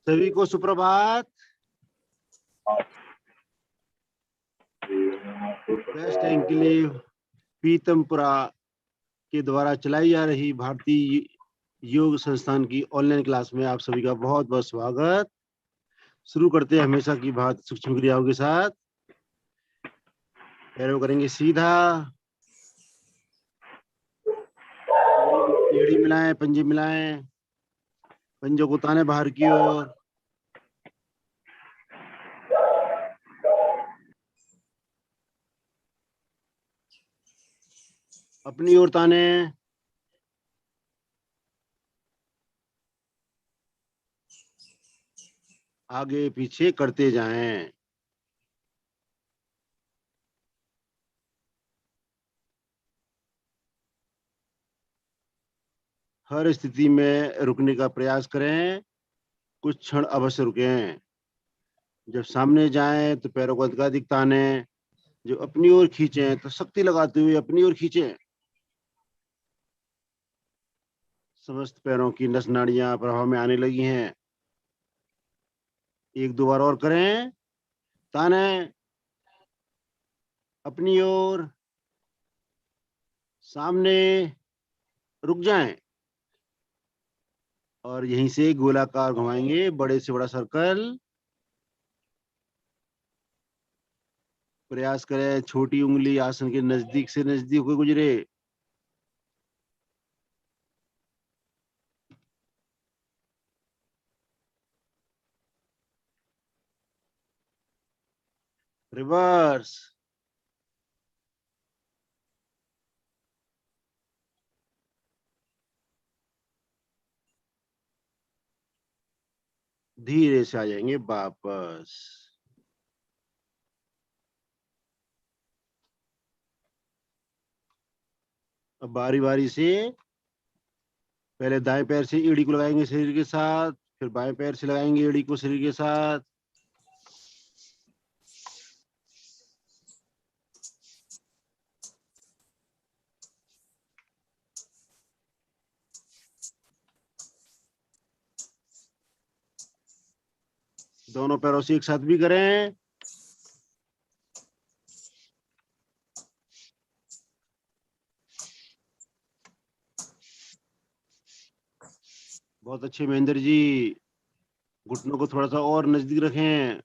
सभी को सुप्रभात। बेस्ट इंक्लेव पीतमपुरा के द्वारा चलाई जा रही भारतीय योग संस्थान की ऑनलाइन क्लास में आप सभी का बहुत बहुत स्वागत। शुरू करते हैं हमेशा की बात सूक्ष्म क्रियाओं के साथ। पैरों करेंगे सीधा, एड़ी मिलाएं, पंजे मिलाएं, पंजों को ताने बाहर की ओर। अपनी ओर ताने। आगे पीछे करते जाएं। हर स्थिति में रुकने का प्रयास करें, कुछ क्षण अवश्य रुकें। जब सामने जाएं तो पैरों को अधिकाधिक ताने, जो अपनी ओर खींचें तो शक्ति लगाते हुए अपनी ओर खींचें। समस्त पैरों की नस नाड़ियां प्रभाव में आने लगी हैं। एक दो बार और करें। ताने, अपनी ओर, सामने, रुक जाएं और यहीं से गोलाकार घुमाएंगे, बड़े से बड़ा सर्कल। प्रयास करें छोटी उंगली आसन के नजदीक से नजदीक होकर गुजरे। रिवर्स। धीरे से आ जाएंगे वापस। अब बारी बारी से पहले दाएं पैर से एड़ी को लगाएंगे शरीर के साथ, फिर बाएं पैर से लगाएंगे एड़ी को शरीर के साथ। दोनों पैरों से एक साथ भी करें। बहुत अच्छे महेंद्र जी। घुटनों को थोड़ा सा और नजदीक रखें।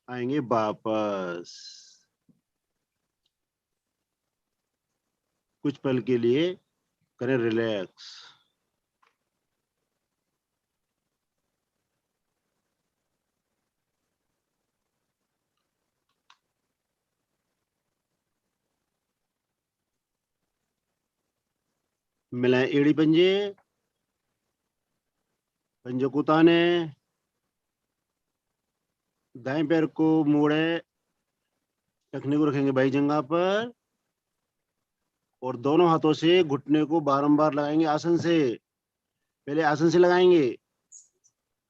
आएंगे वापस। कुछ पल के लिए करें रिलैक्स। मिलाएं एड़ी पंजे, पंजों को ताने, दाएं पैर को मोड़े, टखने को रखेंगे बाई जंघा पर और दोनों हाथों से घुटने को बारंबार लगाएंगे आसन से। पहले आसन से लगाएंगे।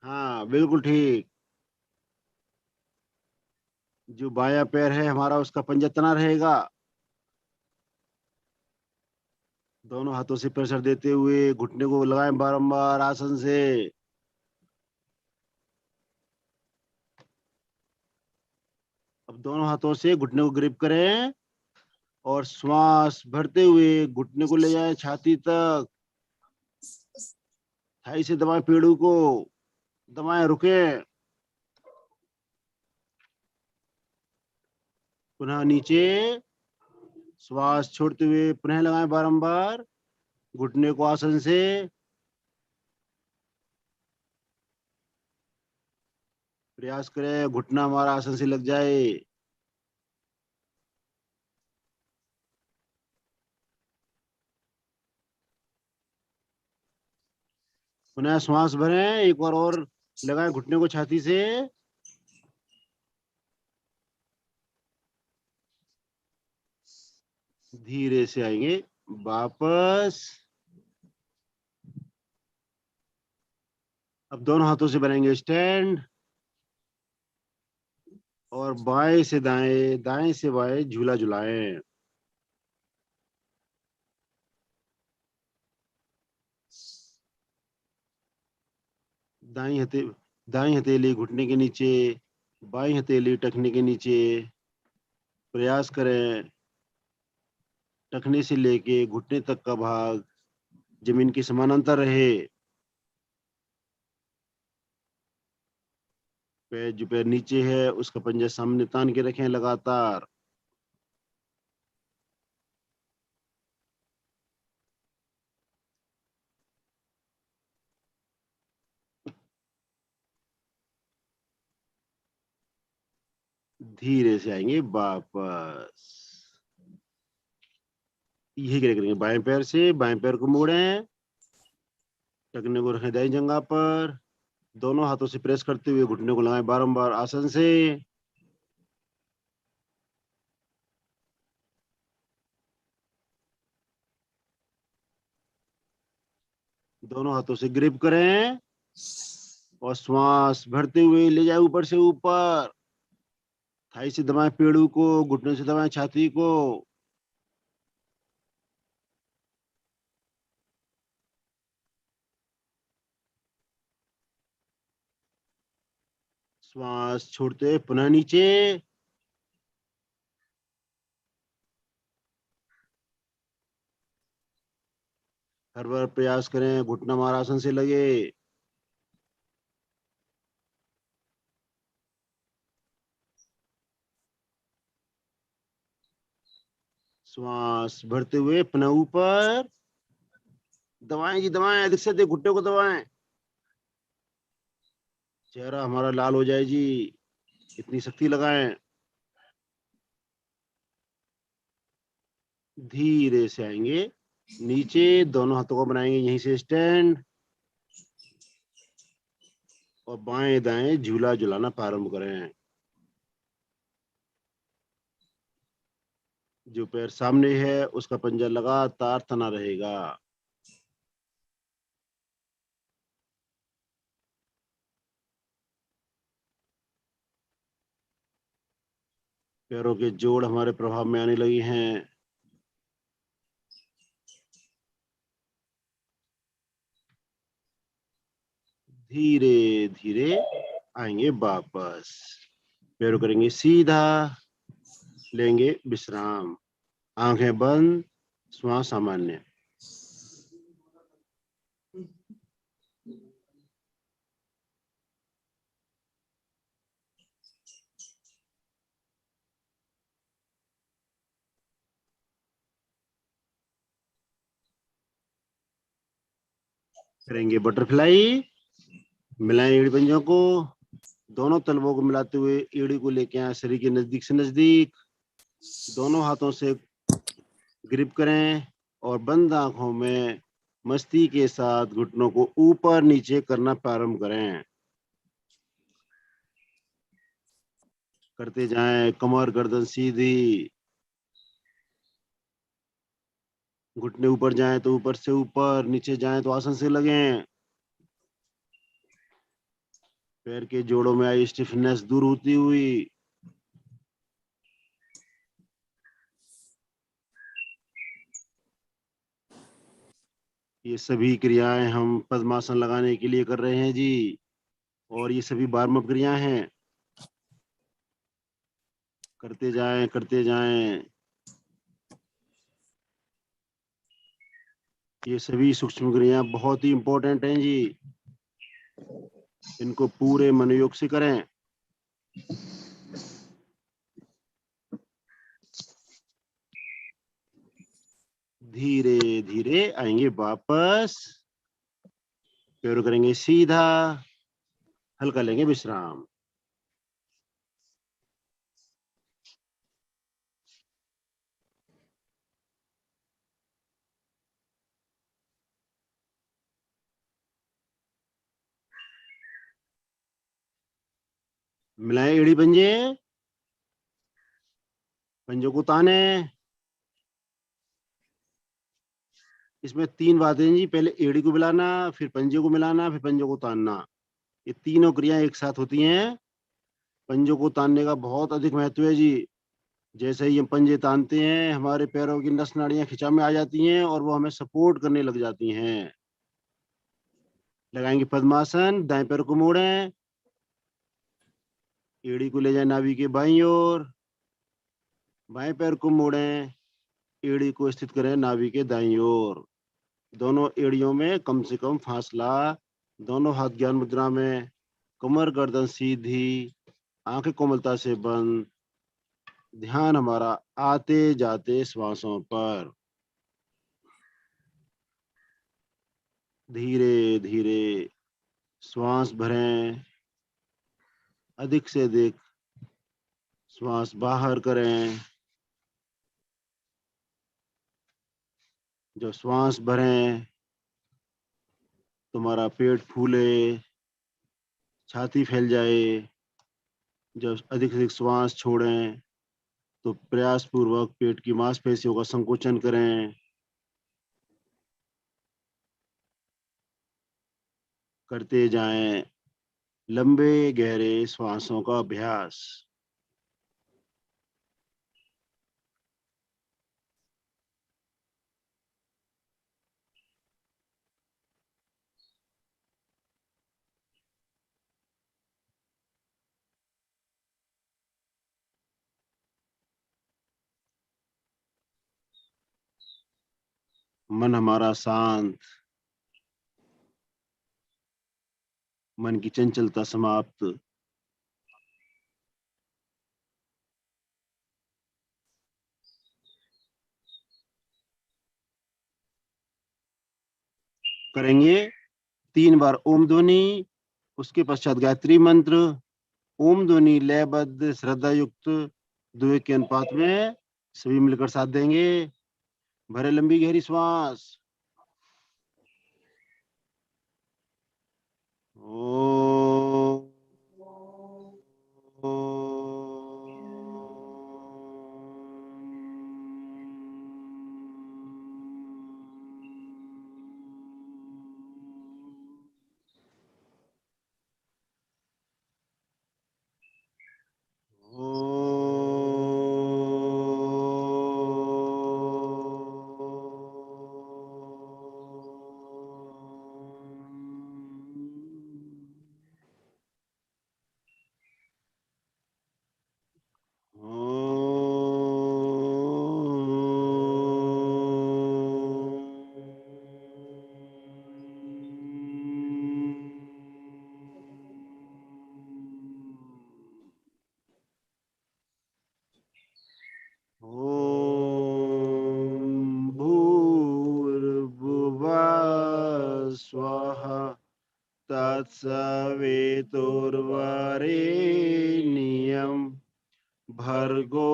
हाँ बिल्कुल ठीक। जो बायां पैर है हमारा उसका पंजा तना रहेगा। दोनों हाथों से प्रेशर देते हुए घुटने को लगाएं बारंबार आसन से। अब दोनों हाथों से घुटने को ग्रिप करें और श्वास भरते हुए घुटने को ले जाएं छाती तक। थाई से दबाएं पेड़ों को, दबाएं, रुके। पुनः नीचे श्वास छोड़ते हुए पुनः लगाएं बारंबार घुटने को आसन से। प्रयास करें घुटना हमारा आसन से लग जाए। पुनः श्वास भरें, एक बार और लगाएं घुटने को छाती से। धीरे से आएंगे वापस। अब दोनों हाथों से बनाएंगे स्टैंड और बाएं से दाएं, दाएं से बाएं झूला झुलाएं। दाई हथे दाई हथेली घुटने के नीचे, बाई हथेली टखने के नीचे। प्रयास करें टखने से लेके घुटने तक का भाग जमीन के समानांतर रहे। पैर, जो पैर नीचे है उसका पंजा सामने तान के रखें लगातार। धीरे से आएंगे वापस। यही क्या करेंगे, बाएं पैर से बाएं पैर को मोड़ें, टखने को रखें दाई जंघा पर, दोनों हाथों से प्रेस करते हुए घुटने को लगाएं बारंबार आसन से। दोनों हाथों से ग्रिप करें और श्वास भरते हुए ले जाए ऊपर से ऊपर। थाई से दबाएं पेड़ू को, घुटने से दबाएं छाती को। श्वास छोड़ते पुनः नीचे। हर बार प्रयास करें घुटना मारासन से लगे। श्वास भरते हुए पुनः ऊपर। दबाएं जी दबाएं, अधिक से अधिक घुटने को दबाएं। चेहरा हमारा लाल हो जाए जी, इतनी शक्ति लगाएं। धीरे से आएंगे नीचे, दोनों हाथों को बनाएंगे यहीं से स्टैंड और बाएं दाएं झूला झुलाना प्रारंभ करें। जो पैर सामने है उसका पंजा लगातार तना रहेगा। पैरों के जोड़ हमारे प्रभाव में आने लगी हैं। धीरे धीरे आएंगे वापस। पैरों करेंगे सीधा, लेंगे विश्राम। आंखें बंद, श्वास सामान्य। करेंगे बटरफ्लाई। मिलाएं एड़ी पंजों को, दोनों तलवों को मिलाते हुए एड़ी को लेके आए शरीर के नजदीक से नजदीक। दोनों हाथों से ग्रिप करें और बंद आंखों में मस्ती के साथ घुटनों को ऊपर नीचे करना प्रारंभ करें। करते जाएं, कमर गर्दन सीधी। घुटने ऊपर जाएं तो ऊपर से ऊपर, नीचे जाएं तो आसन से लगें। पैर के जोड़ों में आई स्टिफनेस दूर होती हुई। ये सभी क्रियाएं हम पद्मासन लगाने के लिए कर रहे हैं जी, और ये सभी वार्म अप क्रियाएं हैं। करते जाएं करते जाएं। ये सभी सूक्ष्म क्रियाएं बहुत ही इंपॉर्टेंट हैं जी, इनको पूरे मनोयोग से करें। धीरे धीरे आएंगे वापस। पैर करेंगे सीधा, हल्का लेंगे विश्राम। मिलाएं एड़ी पंजे, पंजों को ताने। इसमें तीन बातें हैं जी, पहले एड़ी को मिलाना, फिर पंजे को मिलाना, फिर पंजों को तानना। ये तीनों क्रियाएं एक साथ होती हैं पंजों को तानने का बहुत अधिक महत्व है जी। जैसे ही हम पंजे तानते हैं, हमारे पैरों की नस नाड़ियां खिंचाव में आ जाती हैं और वो हमें सपोर्ट करने लग जाती हैं। लगाएंगे पद्मासन, दाएं पैर को मोड़ें, एड़ी को ले जाए नाभि के बाईं ओर, बाएं पैर को मोड़ें, एड़ी को स्थित करें नाभि के दाईं ओर। दोनों एड़ियों में कम से कम फासला, दोनों हाथ ज्ञान मुद्रा में, कमर गर्दन सीधी, आंखें कोमलता से बंद, ध्यान हमारा आते जाते श्वासों पर। धीरे धीरे श्वास भरें, अधिक से अधिक श्वास बाहर करें। जब श्वास भरें, तुम्हारा पेट फूले, छाती फैल जाए। जब अधिक से अधिक श्वास छोड़ें तो प्रयास पूर्वक पेट की मांसपेशियों का संकोचन करें। करते जाएं लंबे गहरे श्वासों का अभ्यास। मन हमारा शांत, मन की चंचलता समाप्त। करेंगे 3 बार ओम ध्वनि, उसके पश्चात गायत्री मंत्र। ओम ध्वनि लयबद्ध श्रद्धा युक्त 2:1 के अनुपात में सभी मिलकर साथ देंगे। भरे लंबी गहरी श्वास। ओ भूर्भुवः स्वः तत्सवितुर्वरेण्यं भर्गो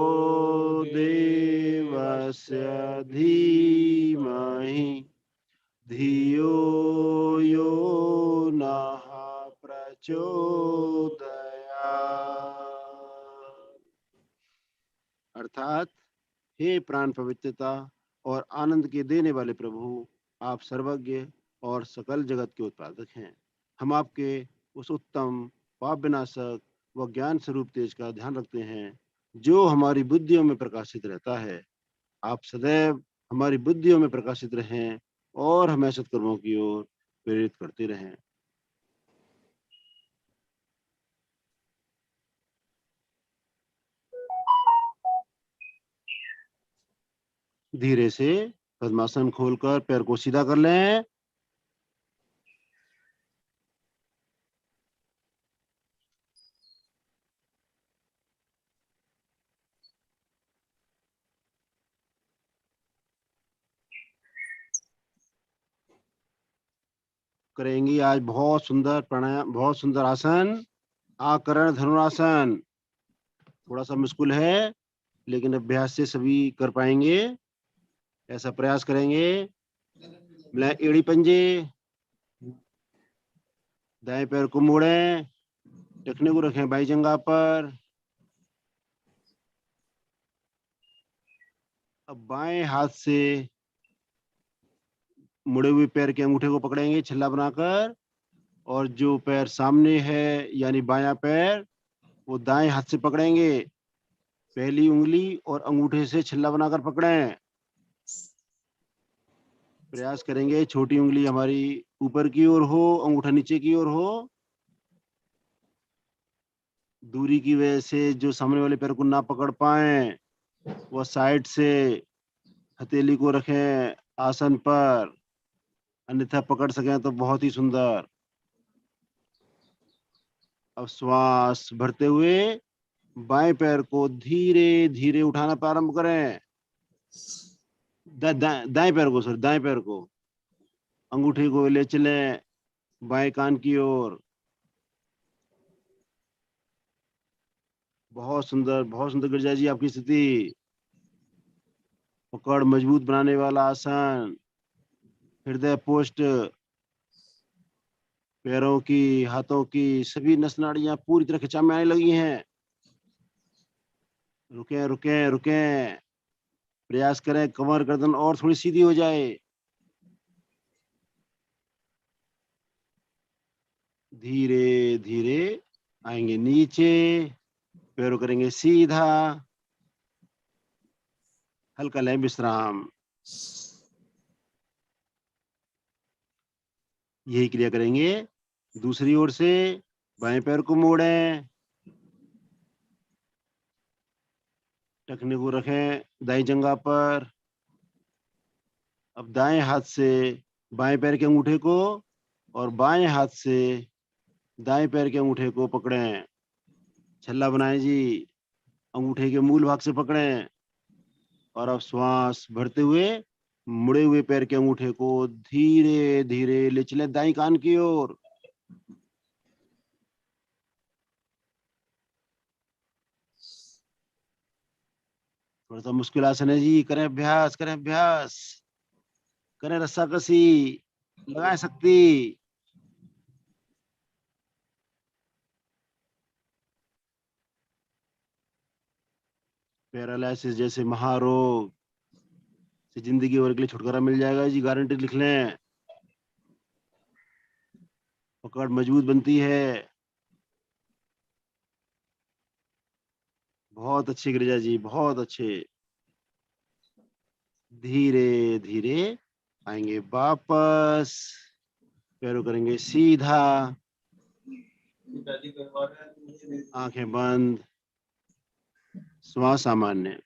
देवस्य धीमहि धियो यो नः प्रचोदयात्। अर्थात, हे प्राण पवित्रता और आनंद के देने वाले प्रभु, आप सर्वज्ञ और सकल जगत के उत्पादक हैं। हम आपके उस उत्तम पाप विनाशक व ज्ञान स्वरूप तेज का ध्यान रखते हैं जो हमारी बुद्धियों में प्रकाशित रहता है। आप सदैव हमारी बुद्धियों में प्रकाशित रहें और हमें सत्कर्मों की ओर प्रेरित करते रहें। धीरे से पद्मासन खोलकर पैर को सीधा कर लें। करेंगी आज बहुत सुंदर प्राणायाम, बहुत सुंदर आसन, आकरण धनुरासन। थोड़ा सा मुश्किल है, लेकिन अभ्यास से सभी कर पाएंगे। ऐसा प्रयास करेंगे। एड़ी पंजे, दाएं पैर को मोड़ें, टखने को रखें बाई जंघा पर। अब बाएं हाथ से मुड़े हुए पैर के अंगूठे को पकड़ेंगे छल्ला बनाकर, और जो पैर सामने है यानी बायां पैर, वो दाएं हाथ से पकड़ेंगे, पहली उंगली और अंगूठे से छल्ला बनाकर पकड़ें। प्रयास करेंगे छोटी उंगली हमारी ऊपर की ओर हो, अंगूठा नीचे की ओर हो। दूरी की वजह से जो सामने वाले पैर को ना पकड़ पाए, वह साइड से हथेली को रखें आसन पर, अन्यथा पकड़ सकें तो बहुत ही सुंदर। अब श्वास भरते हुए बाएं पैर को धीरे धीरे उठाना प्रारंभ करें। दाएं पैर को, सॉरी, दाएं पैर को अंगूठे को ले चलें बाएं कान की ओर। बहुत सुंदर गिरिजा जी आपकी स्थिति। पकड़ मजबूत बनाने वाला आसन, हृदय पोस्ट, पैरों की, हाथों की सभी नस नाड़ियां पूरी तरह खिंचाव में आने लगी हैं। रुकें रुकें रुकें, प्रयास करें कमर गर्दन और थोड़ी सीधी हो जाए। धीरे धीरे आएंगे नीचे, पैरों करेंगे सीधा, हल्का लें विश्राम। यही क्रिया करेंगे दूसरी ओर से। बाएं पैर को मोड़ें, टखने को रखें दाई जंघा पर। अब दाएं हाथ से बाएं पैर के अंगूठे को और बाएं हाथ से दाएं पैर के अंगूठे को पकड़ें, छल्ला बनाएं जी, अंगूठे के मूल भाग से पकड़ें। और अब श्वास भरते हुए मुड़े हुए पैर के अंगूठे को धीरे धीरे ले चलें दाई कान की ओर। थोड़ा सा मुश्किल आसन है जी, करें अभ्यास, करें अभ्यास, करें रस्साकसी, लगाए शक्ति। पैरालिसिस जैसे महारोग से जिंदगी भर के लिए छुटकारा मिल जाएगा जी, गारंटी लिख लें। पकड़ मजबूत बनती है। बहुत अच्छे गिरिजा जी, बहुत अच्छे। धीरे धीरे आएंगे वापस, पैरों करेंगे सीधा, आंखें बंद, श्वास सामान्य।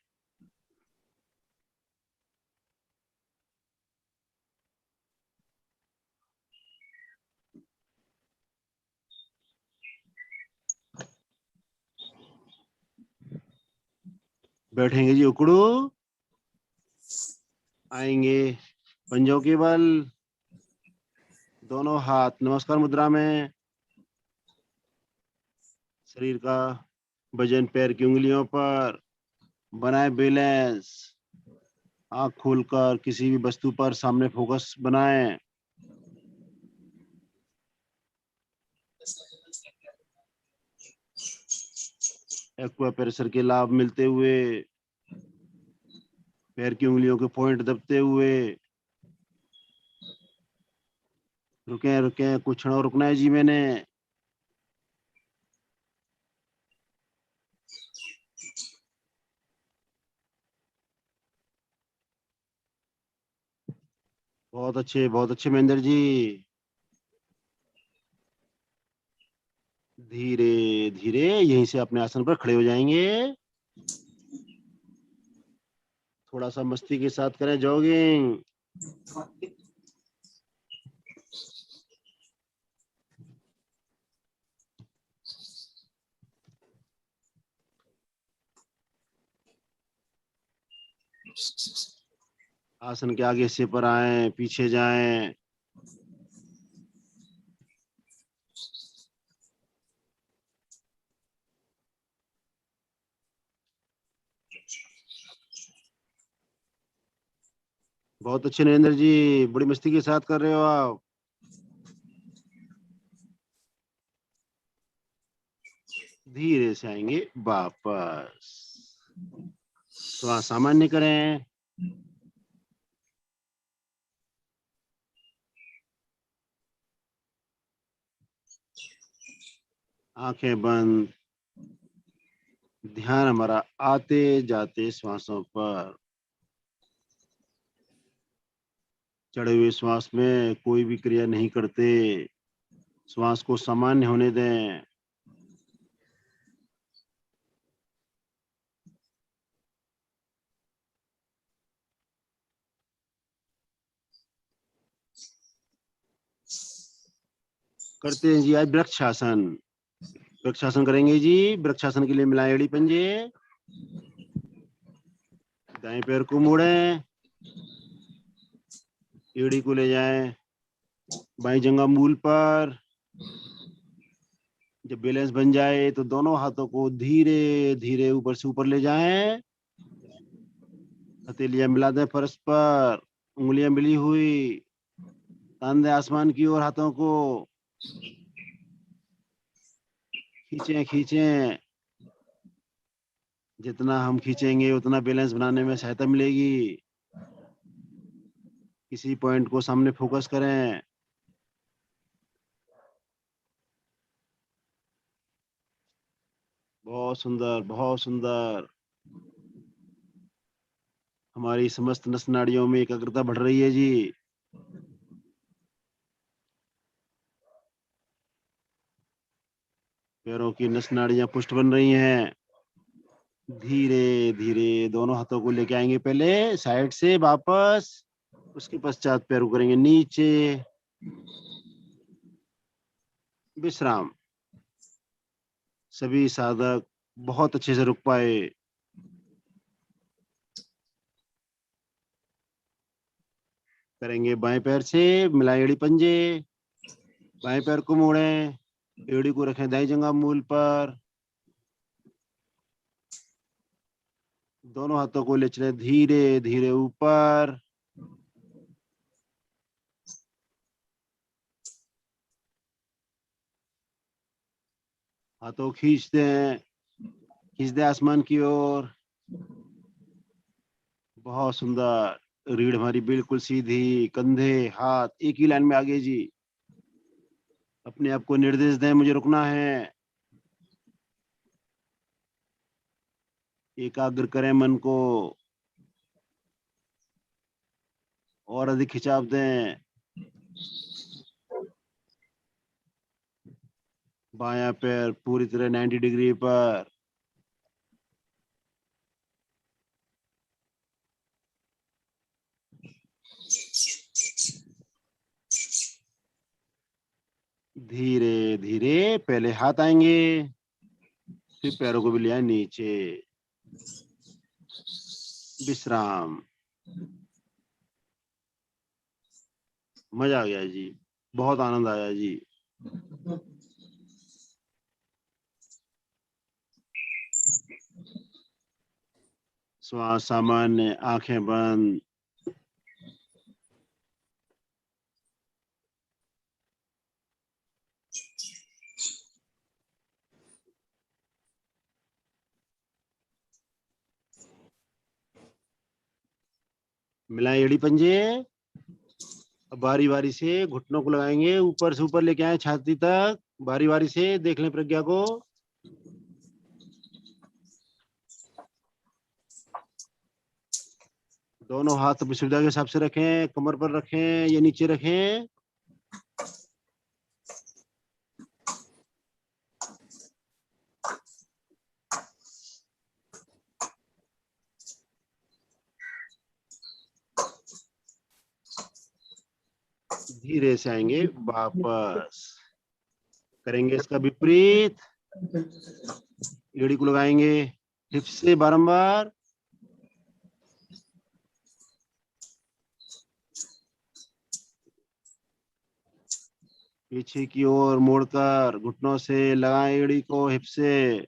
बैठेंगे जी उकड़ू, आएंगे पंजों के बल, दोनों हाथ नमस्कार मुद्रा में, शरीर का वजन पैर की उंगलियों पर, बनाए बैलेंस। आंख खोलकर किसी भी वस्तु पर सामने फोकस बनाएं। एक्वा प्रेशर के लाभ मिलते हुए, पैर की उंगलियों के पॉइंट दबते हुए। रुके रुके, कुछ क्षण और रुकना है जी मैंने। बहुत अच्छे महेंद्र जी। धीरे धीरे यहीं से अपने आसन पर खड़े हो जाएंगे। थोड़ा सा मस्ती के साथ करें जॉगिंग। आसन के आगे से पर आए, पीछे जाएं। बहुत अच्छे नरेंद्र जी, बड़ी मस्ती के साथ कर रहे हो आप। धीरे से आएंगे वापस, श्वास सामान्य करें। आंखें बंद, ध्यान हमारा आते जाते श्वासों पर। चढ़े हुए श्वास में कोई भी क्रिया नहीं करते, श्वास को सामान्य होने दें। करते हैं जी आज वृक्षासन। वृक्षासन करेंगे जी। वृक्षासन के लिए मिलाएं एड़ी पंजे, दाएं पैर को मोड़ें, एड़ी को ले जाएं बाई जंघा मूल पर। जब बैलेंस बन जाए तो दोनों हाथों को धीरे धीरे ऊपर से ऊपर ले जाएं। हथेलियां मिला दें फर्श पर, उंगलियां मिली हुई, तान दें आसमान की ओर हाथों को। खींचें खींचें, जितना हम खींचेंगे उतना बैलेंस बनाने में सहायता मिलेगी। किसी पॉइंट को सामने फोकस करें। बहुत सुंदर, बहुत सुंदर। हमारी समस्त नस नाड़ियों में एकाग्रता बढ़ रही है जी। पैरों की नस नाड़ियां पुष्ट बन रही हैं। धीरे धीरे दोनों हाथों को लेके आएंगे, पहले साइड से वापस, उसके पश्चात पैर को करेंगे नीचे। विश्राम। सभी साधक बहुत अच्छे से रुक पाए। करेंगे बाएं पैर से मिलाएं एड़ी पंजे, बाएं पैर को मोड़ें, एड़ी को रखें दाईं जंघा मूल पर। दोनों हाथों को ले चले धीरे धीरे ऊपर। हाथों खींच दें आसमान की ओर। बहुत सुंदर। रीढ़ हमारी बिल्कुल सीधी, कंधे हाथ एक ही लाइन में आगे जी। अपने आप को निर्देश दें, मुझे रुकना है। एकाग्र करें मन को, और अधिक खिंचाव दें। बायां पैर पूरी तरह 90 डिग्री पर। धीरे धीरे पहले हाथ आएंगे, फिर पैरों को भी लिया नीचे। विश्राम। मजा आ गया जी, बहुत आनंद आया जी। श्वास सामान्य, आंखें बंद। मिलाएं एड़ी पंजे। अब बारी बारी से घुटनों को लगाएंगे, ऊपर से ऊपर लेके आए छाती तक। बारी बारी से देख लें प्रज्ञा को। दोनों हाथ अपनी सुविधा के हिसाब से रखें, कमर पर रखें या नीचे रखें। धीरे से आएंगे वापस। करेंगे इसका विपरीत। एड़ी को लगाएंगे हिप से बारंबार। पीछे की ओर मोड़कर घुटनों से लगाएं एड़ी को हिप से।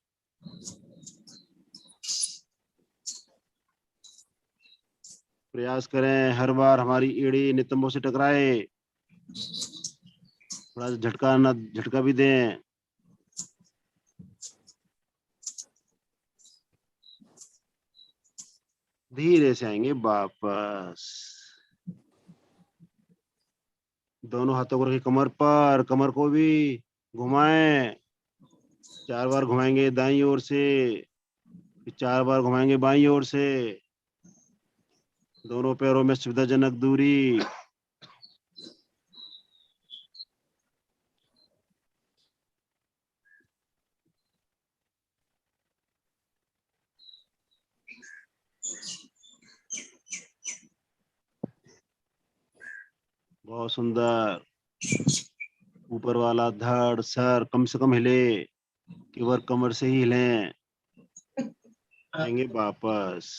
प्रयास करें हर बार हमारी एड़ी नितंबों से टकराए। थोड़ा सा झटका भी दें। धीरे से आएंगे वापस। दोनों हाथों को रखें कमर पर, कमर को भी घुमाएं। 4 बार घुमाएंगे दाईं ओर से। 4 बार घुमाएंगे बाईं ओर से, दोनों पैरों में सुविधाजनक दूरी। बहुत सुंदर। ऊपर वाला धड़ सर कम से कम हिले, केवल कमर से ही हिलें। आएंगे वापस,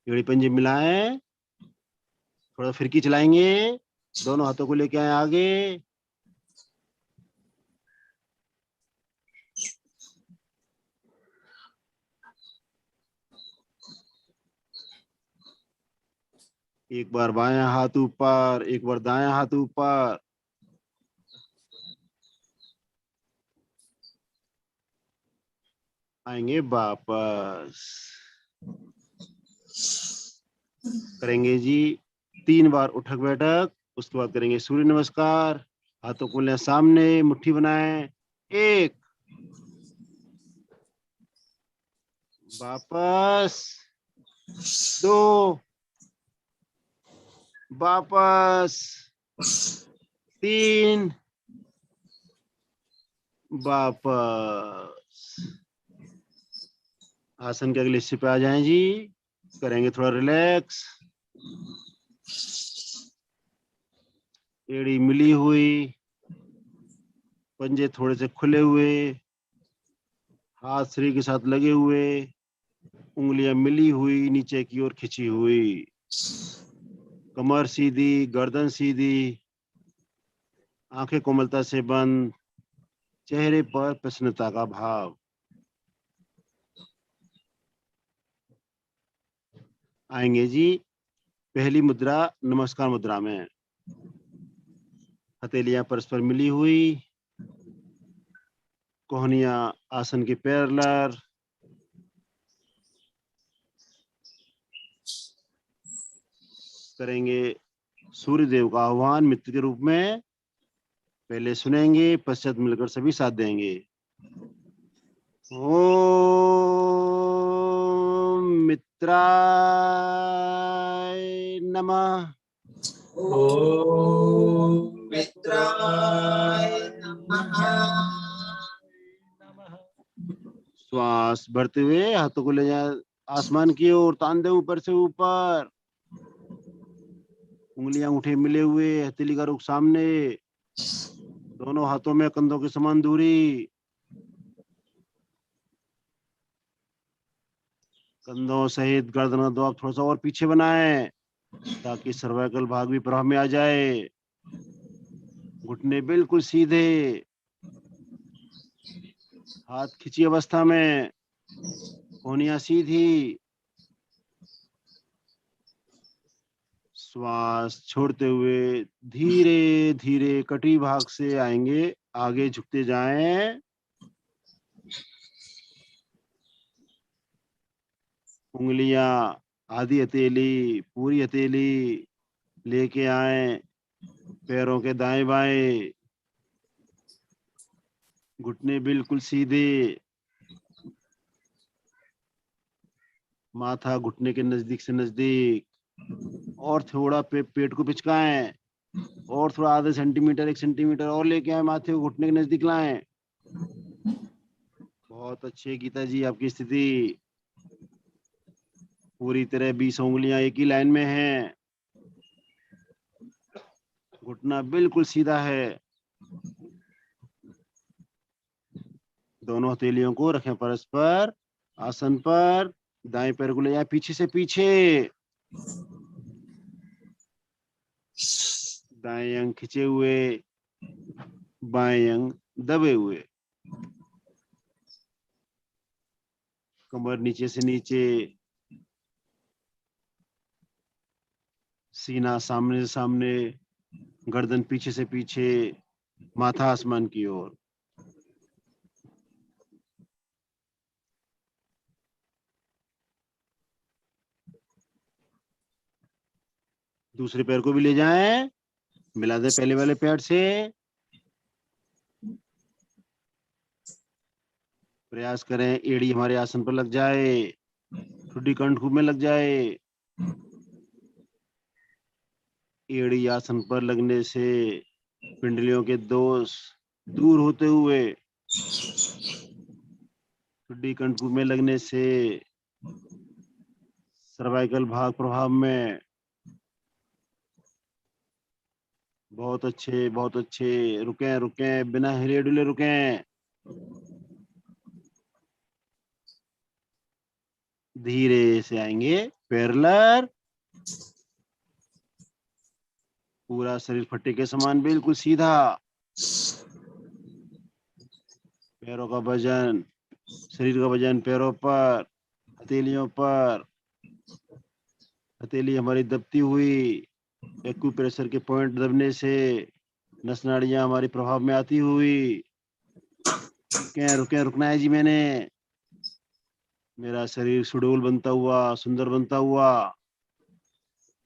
एड़ी पंजे मिलाएं, थोड़ा फिरकी चलाएंगे, दोनों हाथों को लेके आए आगे। एक बार बायां हाथ ऊपर, एक बार दायां हाथ ऊपर। आएंगे वापस, करेंगे जी 3 बार उठक बैठक। उसके बाद करेंगे सूर्य नमस्कार। हाथों को लें सामने, मुट्ठी बनाएं। 1, वापस 2, वापस 3, वापस। आसन के अगले हिस्से पे आ जाएं जी। करेंगे थोड़ा रिलैक्स, एड़ी मिली हुई, पंजे थोड़े से खुले हुए, हाथ शरीर के साथ लगे हुए, उंगलियां मिली हुई, नीचे की ओर खिंची हुई, कमर सीधी, गर्दन सीधी, आंखें कोमलता से बंद, चेहरे पर प्रसन्नता का भाव। आएंगे जी पहली मुद्रा नमस्कार मुद्रा में। हथेलियां परस्पर मिली हुई, कोहनियां आसन के पैरेलल, करेंगे सूर्य देव का आह्वान मित्र के रूप में। पहले सुनेंगे, पश्चात मिलकर सभी साथ देंगे। ओम मित्राय नमः। ओम मित्राय नमः। श्वास भरते हुए हाथों को ले जाए आसमान की ओर, तान दे ऊपर से ऊपर। उंगलियां अंगूठे मिले हुए, हथेली का रुख सामने, दोनों हाथों में कंधों की समान दूरी। कंधों सहित गर्दन का दबाव थोड़ा सा और पीछे बनाएं, ताकि सर्वाइकल भाग भी प्रभाव में आ जाए। घुटने बिल्कुल सीधे, हाथ खिंची अवस्था में, कोहनियां सीधी। श्वास छोड़ते हुए धीरे धीरे कटी भाग से आएंगे, आगे झुकते जाएं। उंगलियां आधी हथेली, पूरी हथेली लेके आए पैरों के दाएं बाएं, घुटने बिल्कुल सीधे, माथा घुटने के नजदीक से नजदीक। और थोड़ा पेट को पिचकाएं, और थोड़ा आधे सेंटीमीटर 1 सेंटीमीटर और लेके आए, माथे को घुटने के नजदीक लाएं। बहुत अच्छे गीता जी, आपकी स्थिति पूरी तरह 20 उंगलियां एक ही लाइन में हैं, घुटना बिल्कुल सीधा है। दोनों हथेलियों को रखें परस्पर आसन पर, दाएं पैर को ले जाए पीछे से पीछे, दाएं अंग खिंचे हुए, बाएं अंग दबे हुए, कमर नीचे से नीचे, सीना सामने से सामने, गर्दन पीछे से पीछे, माथा आसमान की ओर। दूसरे पैर को भी ले जाएं, मिला दे पहले वाले पैर से। प्रयास करें एड़ी हमारे आसन पर लग जाए, ठुड्डी कंठकूप में लग जाए। एड़ी आसन पर लगने से पिंडलियों के दोष दूर होते हुए ठुड्डी कंठकूप में लगने से सर्वाइकल भाग प्रभाव में। बहुत अच्छे, बहुत अच्छे। रुकें रुकें, बिना हिले डुले रुकें। धीरे से आएंगे पैरेलल। पूरा शरीर फट्टे के समान बिल्कुल सीधा। पैरों का वजन, शरीर का वजन पैरों पर, हथेलियों पर। हथेली हमारी दबती हुई, एक्यूप्रेशर के पॉइंट दबने से नस नाड़ियां हमारी प्रभाव में आती हुई। रुके रुके, रुकना है जी। मैंने मेरा शरीर सुडौल बनता हुआ, सुंदर बनता हुआ।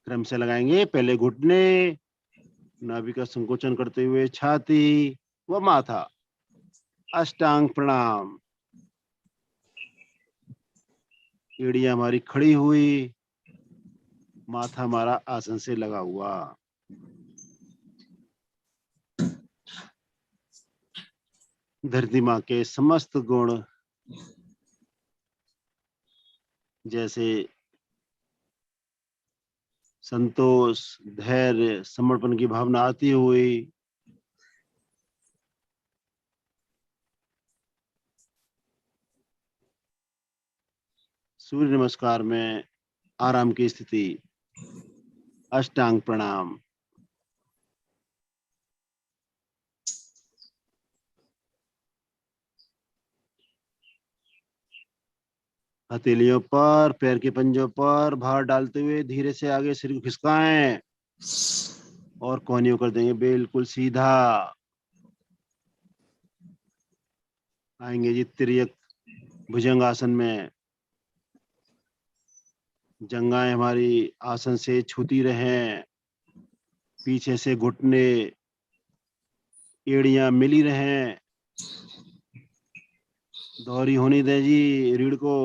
क्रम से लगाएंगे पहले घुटने, नाभि का संकोचन करते हुए छाती व माथा। अष्टांग प्रणाम। एड़ियां हमारी खड़ी हुई, माथा हमारा आसन से लगा हुआ। धरती माँ के समस्त गुण जैसे संतोष, धैर्य, समर्पण की भावना आती हुई सूर्य नमस्कार में आराम की स्थिति। अष्टांग प्रणाम। हथेलियों पर, पैर के पंजों पर भार डालते हुए धीरे से आगे शरीर को खिसकाएं और कोहनियों कर देंगे बिल्कुल सीधा। आएंगे जी तिर्यक भुजंगासन में। जंघाएं हमारी आसन से छूती रहें, पीछे से घुटने, एड़ियां मिली रहें। दोहरी होनी दें जी रीढ़ को,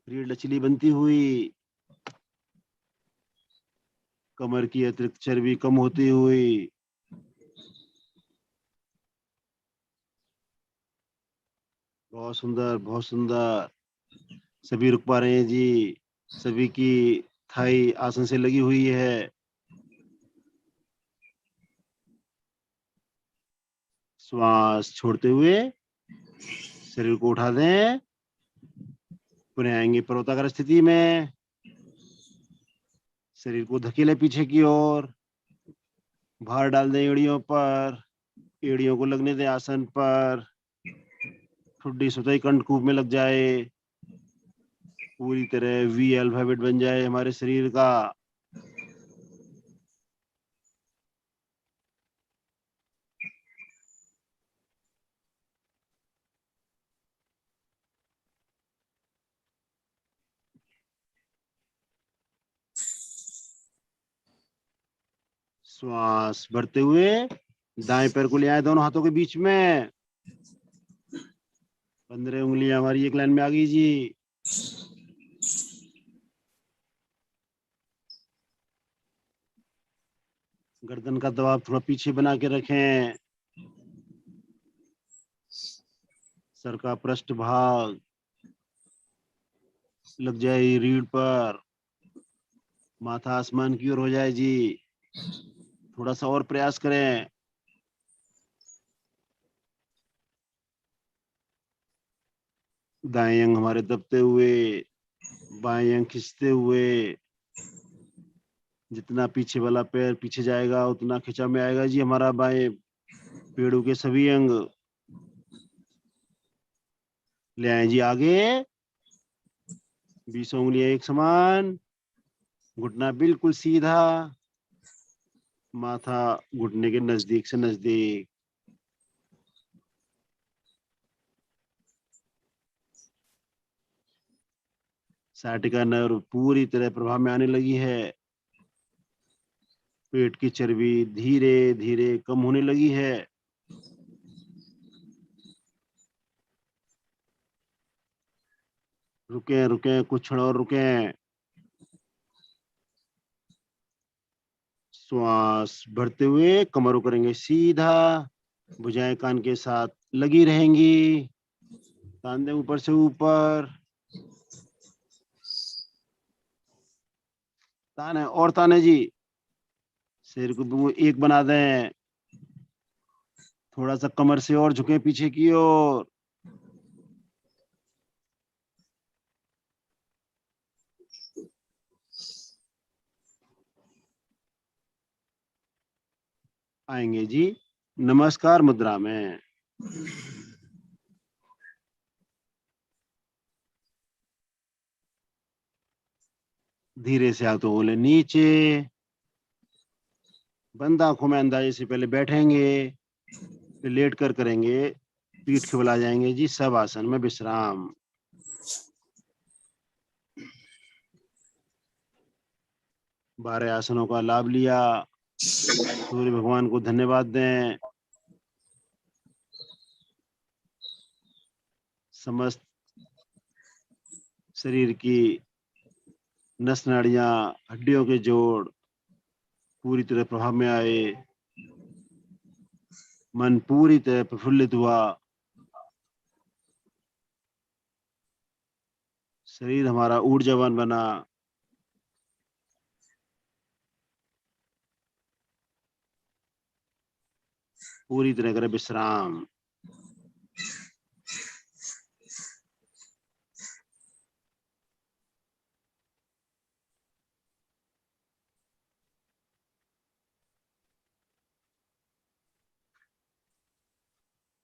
रीढ़ लचीली बनती हुई, कमर की अतिरिक्त चर्बी कम होती हुई। बहुत सुंदर, बहुत सुंदर। सभी रुक पा रहे हैं जी। सभी की थाई आसन से लगी हुई है। श्वास छोड़ते हुए शरीर को उठा दें। पुनः आएंगे पर्वताकार स्थिति में। शरीर को धकेले पीछे की ओर, भार डाल दें एड़ियों पर, एड़ियों को लगने दें आसन पर। ठुड्डी सुताई कंठकूप में लग जाए, पूरी तरह वी अल्फाबेट बन जाए हमारे शरीर का। श्वास भरते हुए दाएं पैर को ले आए दोनों हाथों के बीच में। 15 उंगलियां हमारी एक लाइन में आ गई जी। गर्दन का दबाव थोड़ा पीछे बना के रखें। सर का पृष्ठ भाग लग जाए रीढ़ पर, माथा आसमान की ओर हो जाए जी। थोड़ा सा और प्रयास करें। दाएं अंग हमारे दबते हुए, बाएं अंग खींचते हुए। जितना पीछे वाला पैर पीछे जाएगा उतना खिंचाव में आएगा जी हमारा बाएं पेड़ों के सभी अंग। ले आए जी आगे। 20 उंगलियां एक समान, घुटना बिल्कुल सीधा, माथा घुटने के नजदीक से नजदीक। साटिका नर्व पूरी तरह प्रभाव में आने लगी है। पेट की चर्बी धीरे धीरे कम होने लगी है। रुके रुके, कुछ क्षण और रुके। श्वास भरते हुए कमर को करेंगे सीधा, भुजाएं कान के साथ लगी रहेंगी, तान दें ऊपर से ऊपर, ताने और ताने जी, सिर को बिल्कुल एक बना दें, थोड़ा सा कमर से और झुके पीछे की ओर। आएंगे जी नमस्कार मुद्रा में। धीरे से हाथों को ले नीचे, बंद आंखों में अंदाजे से पहले बैठेंगे, फिर लेट कर करेंगे, पीठ के बल आ जाएंगे जी सब आसन में विश्राम। बारह आसनों का लाभ लिया, सूर्य भगवान को धन्यवाद दें। समस्त शरीर की नस नाड़ियां, हड्डियों के जोड़ पूरी तरह प्रभाव में आए, मन पूरी तरह प्रफुल्लित हुआ, शरीर हमारा ऊर्जावान बना। पूरी तरह करें विश्राम।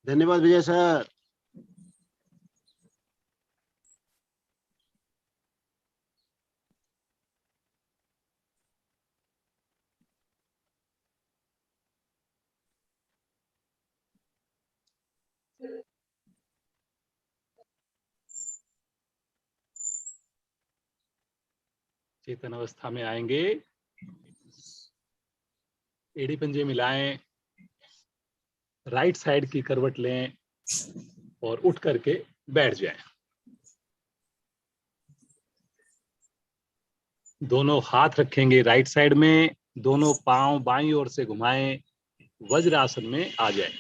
धन्यवाद विजय सर। चेतन अवस्था में आएंगे, एड़ी पंजे मिलाएं, राइट साइड की करवट लें और उठ करके बैठ जाएं। दोनों हाथ रखेंगे राइट साइड में, दोनों पांव बाईं ओर से घुमाएं, वज्रासन में आ जाएं।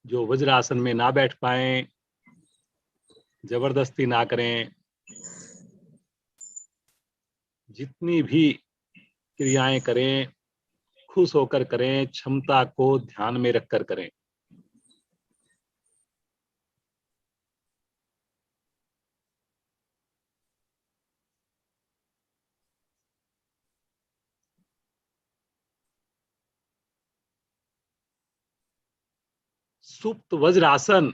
जो वज्रासन में ना बैठ पाए, जबरदस्ती ना करें। जितनी भी क्रियाएं करें खुश होकर करें, क्षमता को ध्यान में रखकर करें। सुप्त वज्रासन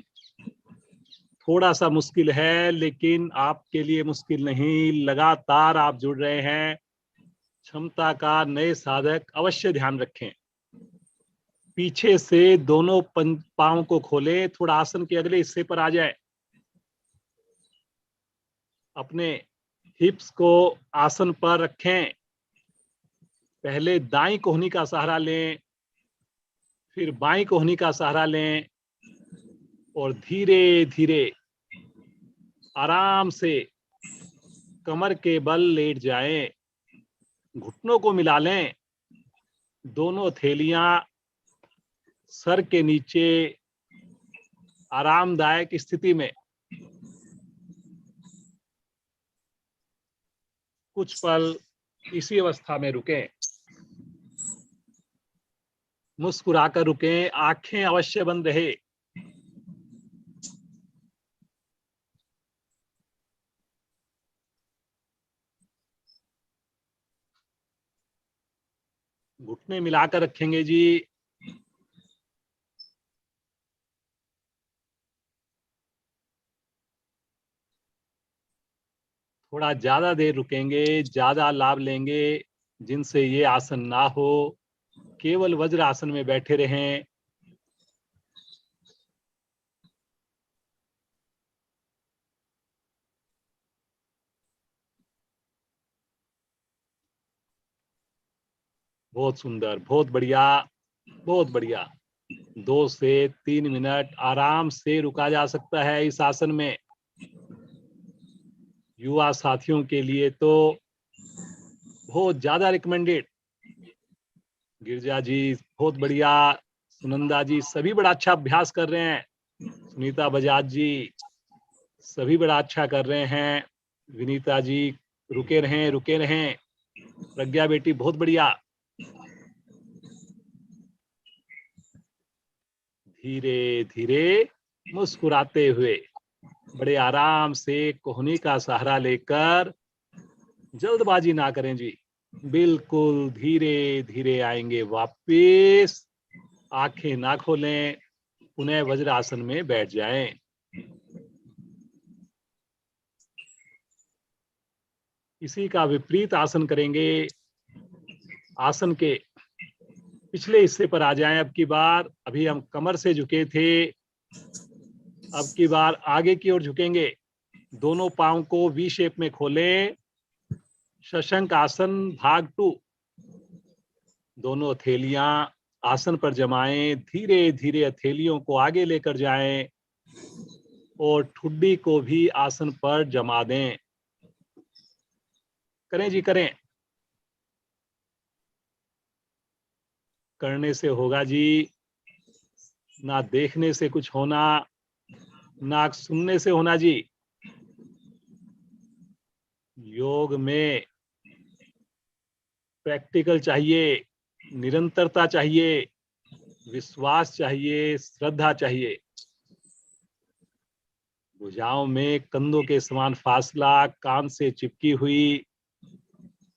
थोड़ा सा मुश्किल है, लेकिन आपके लिए मुश्किल नहीं। लगातार आप जुड़ रहे हैं। क्षमता का नए साधक अवश्य ध्यान रखें। पीछे से दोनों पांव को खोलें, थोड़ा आसन के अगले हिस्से पर आ जाए। अपने हिप्स को आसन पर रखें। पहले दाईं कोहनी का सहारा लें, फिर बाईं कोहनी का सहारा लें और धीरे धीरे आराम से कमर के बल लेट जाएं। घुटनों को मिला लें। दोनों थैलियां सर के नीचे आरामदायक स्थिति में। कुछ पल इसी अवस्था में रुकें। मुस्कुराकर रुकें, आंखें अवश्य बंद रहे। घुटने मिलाकर रखेंगे जी। थोड़ा ज्यादा देर रुकेंगे, ज्यादा लाभ लेंगे। जिनसे ये आसन ना हो, केवल वज्र आसन में बैठे रहें। बहुत सुंदर, बहुत बढ़िया, बहुत बढ़िया। 2 से 3 मिनट आराम से रुका जा सकता है इस आसन में। युवा साथियों के लिए तो बहुत ज्यादा रिकमेंडेड। गिरजा जी बहुत बढ़िया, सुनंदा जी सभी बड़ा अच्छा अभ्यास कर रहे हैं, सुनीता बजाज जी सभी बड़ा अच्छा कर रहे हैं, विनीता जी रुके रहें, प्रज्ञा बेटी बहुत बढ़िया। धीरे धीरे मुस्कुराते हुए बड़े आराम से कोहनी का सहारा लेकर, जल्दबाजी ना करें जी, बिल्कुल धीरे धीरे आएंगे वापिस। आंखें ना खोलें, पुनः वज्रासन में बैठ जाएं। इसी का विपरीत आसन करेंगे। आसन के पिछले हिस्से पर आ जाएं अब की बार। अभी हम कमर से झुके थे, अब की बार आगे की ओर झुकेंगे। दोनों पांव को वी शेप में खोलें। शशंक आसन भाग 2। दोनों हथेलियां आसन पर जमाएं, धीरे धीरे हथेलियों को आगे लेकर जाएं और ठुड्डी को भी आसन पर जमा दें। करें जी करें, करने से होगा जी, ना देखने से कुछ होना, ना सुनने से होना जी। योग में प्रैक्टिकल चाहिए, निरंतरता चाहिए, विश्वास चाहिए, श्रद्धा चाहिए। भुजाओं में कंधों के समान फासला, कान से चिपकी हुई।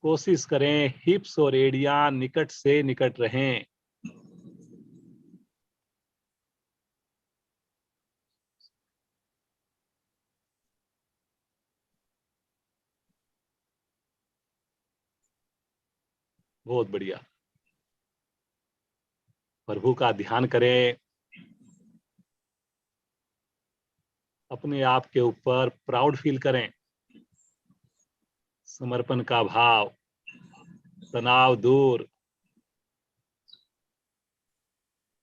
कोशिश करें हिप्स और एड़ियां निकट से निकट रहें। बहुत बढ़िया। प्रभु का ध्यान करें, अपने आप के ऊपर प्राउड फील करें। समर्पण का भाव, तनाव दूर।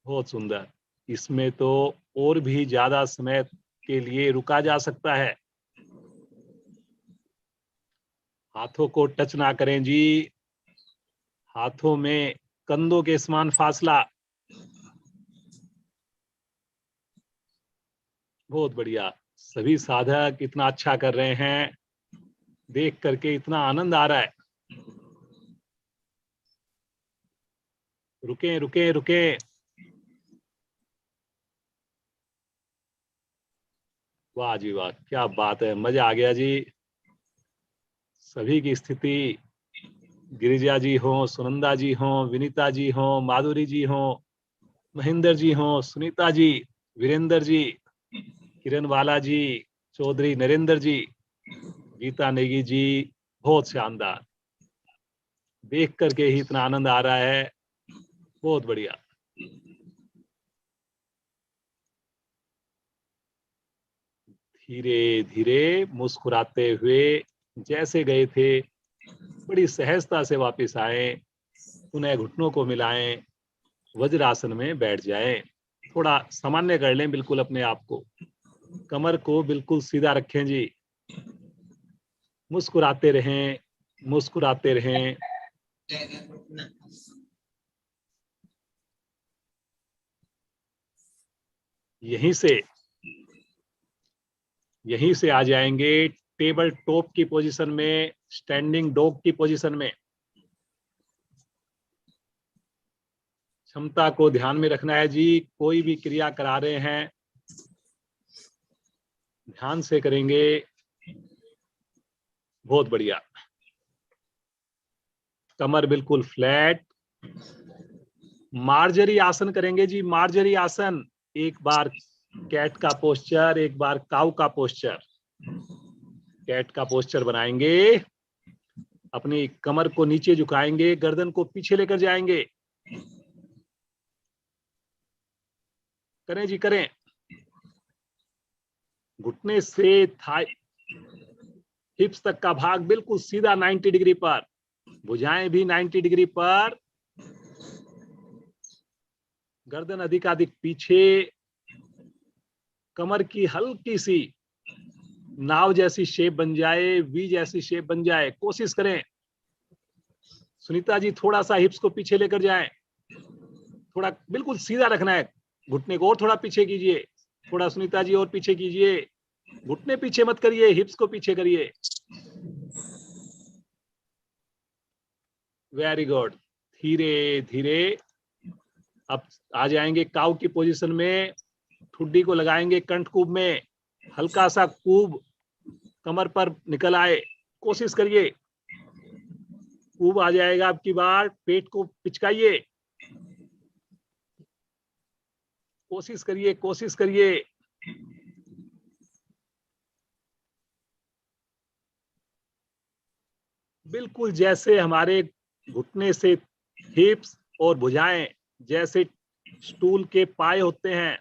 बहुत सुंदर। इसमें तो और भी ज्यादा समय के लिए रुका जा सकता है। हाथों को टच ना करें जी, हाथों में कंधों के समान फासला। बहुत बढ़िया। सभी साधक इतना अच्छा कर रहे हैं, देख करके इतना आनंद आ रहा है। रुके रुके रुके। वाह जी वाह, क्या बात है, मजा आ गया जी। सभी की स्थिति, गिरिजा जी हो, सुनंदा जी हो, विनीता जी हो, माधुरी जी हो, महेंद्र जी हो, सुनीता जी, वीरेंद्र जी, किरण वाला जी, चौधरी नरेंद्र जी, गीता नेगी जी, बहुत शानदार। देख करके ही इतना आनंद आ रहा है, बहुत बढ़िया। धीरे धीरे मुस्कुराते हुए जैसे गए थे बड़ी सहजता से वापस आए। पुनः घुटनों को मिलाएं, वज्रासन में बैठ जाएं। थोड़ा सामान्य कर लें बिल्कुल अपने आप को। कमर को बिल्कुल सीधा रखें जी। मुस्कुराते रहें, मुस्कुराते रहें। यहीं से आ जाएंगे टेबल टॉप की पोजीशन में, स्टैंडिंग डॉग की पोजीशन में। क्षमता को ध्यान में रखना है जी। कोई भी क्रिया करा रहे हैं ध्यान से करेंगे। बहुत बढ़िया। कमर बिल्कुल फ्लैट। मार्जरी आसन करेंगे जी, मार्जरी आसन। एक बार कैट का पोस्चर, एक बार काऊ का पोस्चर। कैट का पोस्चर बनाएंगे, अपनी कमर को नीचे झुकाएंगे, गर्दन को पीछे लेकर जाएंगे। करें जी करें। घुटने से थाई, हिप्स तक का भाग बिल्कुल सीधा 90 डिग्री पर, भुजाएं भी 90 डिग्री पर, गर्दन अधिकाधिक पीछे, कमर की हल्की सी नाव जैसी शेप बन जाए, वी जैसी शेप बन जाए, कोशिश करें। सुनीता जी थोड़ा सा हिप्स को पीछे लेकर जाएं, थोड़ा बिल्कुल सीधा रखना है, घुटने को और थोड़ा पीछे कीजिए, थोड़ा सुनीता जी और पीछे कीजिए, घुटने पीछे मत करिए, हिप्स को पीछे करिए। Very good. धीरे धीरे अब आ जाएंगे काऊ की पोजीशन में, ठुड्डी को लगाएंगे कंठकूब में, हल्का सा कूब कमर पर निकल आए, कोशिश करिए। कूब आ जाएगा आपकी बार, पेट को पिचकाइए, कोशिश करिए, कोशिश करिए। बिल्कुल जैसे हमारे घुटने से हिप्स और भुजाएं जैसे स्टूल के पाए होते हैं,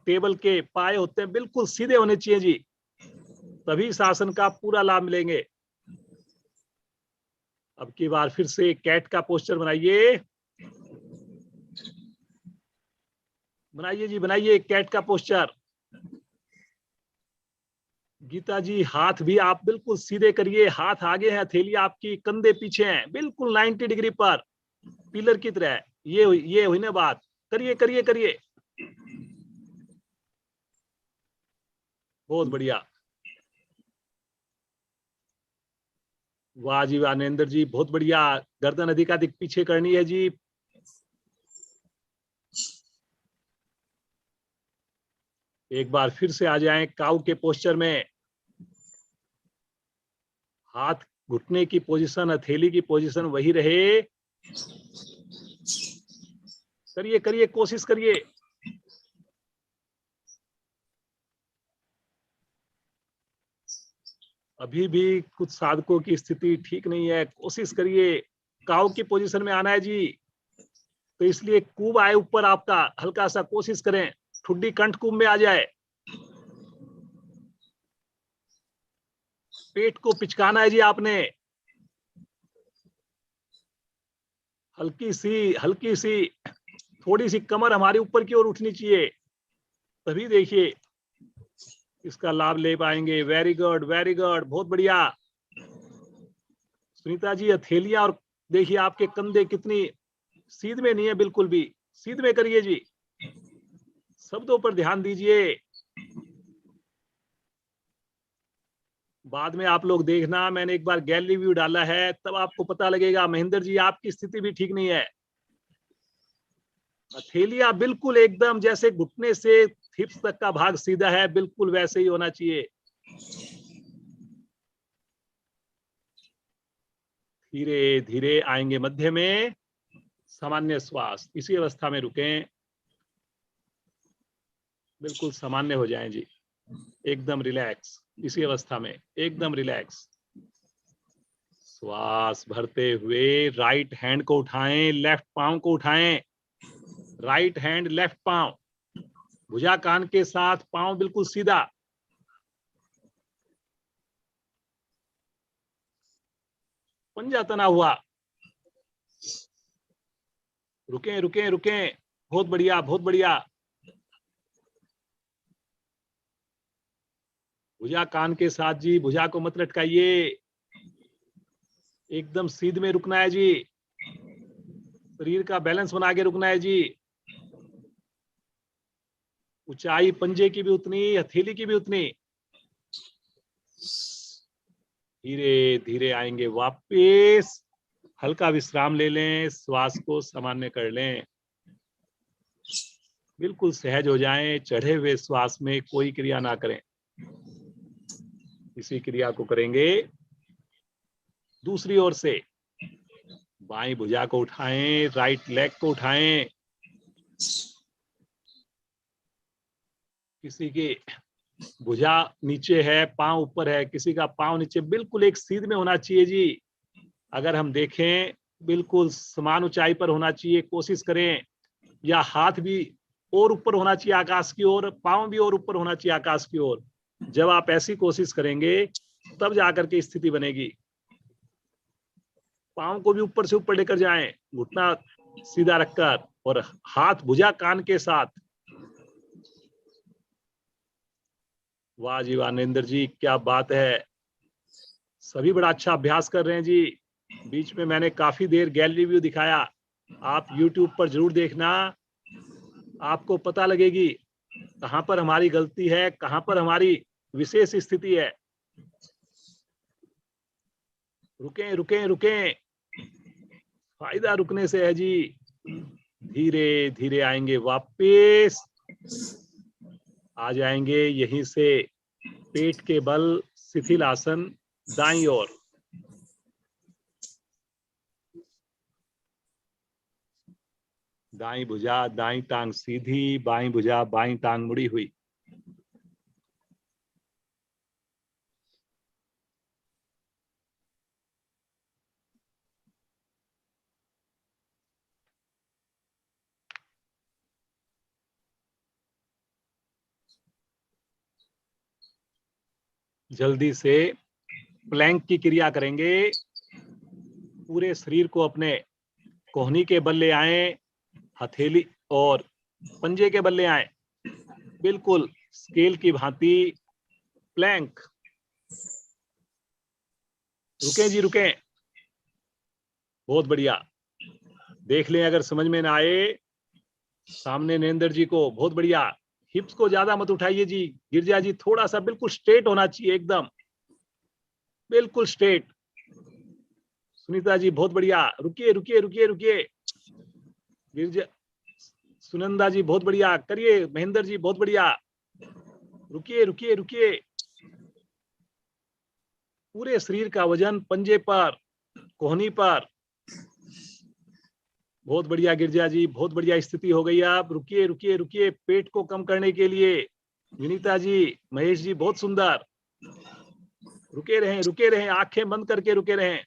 टेबल के पाए होते हैं, बिल्कुल सीधे होने चाहिए जी, तभी इस आसन का पूरा लाभ मिलेंगे। अब की बार फिर से कैट का पोस्टर बनाइए, बनाइए जी, बनाइए कैट का पोस्टर। गीता जी हाथ भी आप बिल्कुल सीधे करिए, हाथ आगे हैं, हथेली आपकी, कंधे पीछे हैं, बिल्कुल 90 डिग्री पर, पिलर की तरह। ये हुई ना बात, करिए करिए करिए, बहुत बढ़िया। वाह जी वाह नरेंद्र जी, बहुत बढ़िया। गर्दन अधिकाधिक पीछे करनी है जी। एक बार फिर से आ जाएं काऊ के पोस्चर में, हाथ घुटने की पोजीशन, हथेली की पोजीशन वही रहे, करिए करिए, कोशिश करिए। अभी भी कुछ साधकों की स्थिति ठीक नहीं है, कोशिश करिए। काऊ की पोजीशन में आना है जी, तो इसलिए कूब आए ऊपर आपका, हल्का सा कोशिश करें, ठुड्डी कंठ कुंभ में आ जाए, पेट को पिचकाना है जी आपने, हल्की सी थोड़ी सी कमर हमारे ऊपर की ओर उठनी चाहिए, तभी देखिए इसका लाभ ले पाएंगे। वेरी गुड, वेरी गुड, बहुत बढ़िया। सुनीता जी हथेलियां और देखिए आपके कंधे कितनी सीध में नहीं है, बिल्कुल भी सीध में करिए जी, शब्दों पर ध्यान दीजिए। बाद में आप लोग देखना, मैंने एक बार गैलरी व्यू डाला है, तब आपको पता लगेगा। महेंद्र जी आपकी स्थिति भी ठीक नहीं है, हथेलियां बिल्कुल एकदम जैसे घुटने से हिप्स तक का भाग सीधा है, बिल्कुल वैसे ही होना चाहिए। धीरे धीरे आएंगे मध्य में, सामान्य श्वास, इसी अवस्था में रुकें, बिल्कुल सामान्य हो जाएं जी, एकदम रिलैक्स, इसी अवस्था में एकदम रिलैक्स। श्वास भरते हुए राइट हैंड को उठाएं, लेफ्ट पांव को उठाएं, राइट हैंड लेफ्ट पांव, भुजा कान के साथ, पांव बिल्कुल सीधा, पंजा तना हुआ, रुकें रुकें रुकें, बहुत बढ़िया बहुत बढ़िया। भुजा कान के साथ जी, भुजा को मत लटकाइए, एकदम सीध में रुकना है जी, शरीर का बैलेंस बना के रुकना है जी। ऊंचाई पंजे की भी उतनी, हथेली की भी उतनी। धीरे धीरे आएंगे वापस, हल्का विश्राम ले लें, श्वास को सामान्य कर लें, बिल्कुल सहज हो जाएं, चढ़े हुए श्वास में कोई क्रिया ना करें। इसी क्रिया को करेंगे दूसरी ओर से, बाईं भुजा को उठाएं, राइट लेग को उठाएं, किसी की भुजा नीचे है, पांव ऊपर है, किसी का पांव नीचे, बिल्कुल एक सीध में होना चाहिए जी। अगर हम देखें बिल्कुल समान ऊंचाई पर होना चाहिए, कोशिश करें, या हाथ भी और ऊपर होना चाहिए आकाश की ओर, पांव भी और ऊपर होना चाहिए आकाश की ओर। जब आप ऐसी कोशिश करेंगे तब जाकर के स्थिति बनेगी। पांव को भी ऊपर से ऊपर लेकर जाएं, घुटना सीधा रखकर, और हाथ भुजा कान के साथ। वाह जी वाह नरेंद्र जी, क्या बात है, सभी बड़ा अच्छा अभ्यास कर रहे हैं जी। बीच में मैंने काफी देर गैलरी व्यू दिखाया, आप YouTube पर जरूर देखना, आपको पता लगेगी कहां पर हमारी गलती है, कहां पर हमारी विशेष स्थिति है। रुकें रुकें रुकें, फायदा रुकने से है जी। धीरे धीरे आएंगे वापस, आ जाएंगे यहीं से पेट के बल शिथिल आसन दाईं ओर। दाईं भुजा दाईं टांग सीधी, बाईं भुजा बाईं टांग मुड़ी हुई। जल्दी से प्लैंक की क्रिया करेंगे। पूरे शरीर को अपने कोहनी के बल ले आए, हथेली और पंजे के बल ले आए, बिल्कुल स्केल की भांति प्लैंक। रुकें जी रुकें, बहुत बढ़िया। देख लें अगर समझ में ना आए सामने नरेंद्र जी को, बहुत बढ़िया। हिप्स को ज्यादा मत उठाइए जी, गिरजा जी थोड़ा सा बिल्कुल स्ट्रेट होना चाहिए, एकदम बिल्कुल स्ट्रेट। सुनीता जी बहुत बढ़िया, रुकिए रुकिए रुकिए रुकिए। गिरजा, सुनंदा जी बहुत बढ़िया, करिए। महेंद्र जी बहुत बढ़िया, रुकिए रुकिए रुकिए। पूरे शरीर का वजन पंजे पर, कोहनी पर। बहुत बढ़िया गिरजा जी, बहुत बढ़िया स्थिति हो गई। आप रुकिए रुकिए रुकिए, पेट को कम करने के लिए। विनीता जी, महेश जी बहुत सुंदर, रुके रहें, आंखें बंद करके रुके रहें।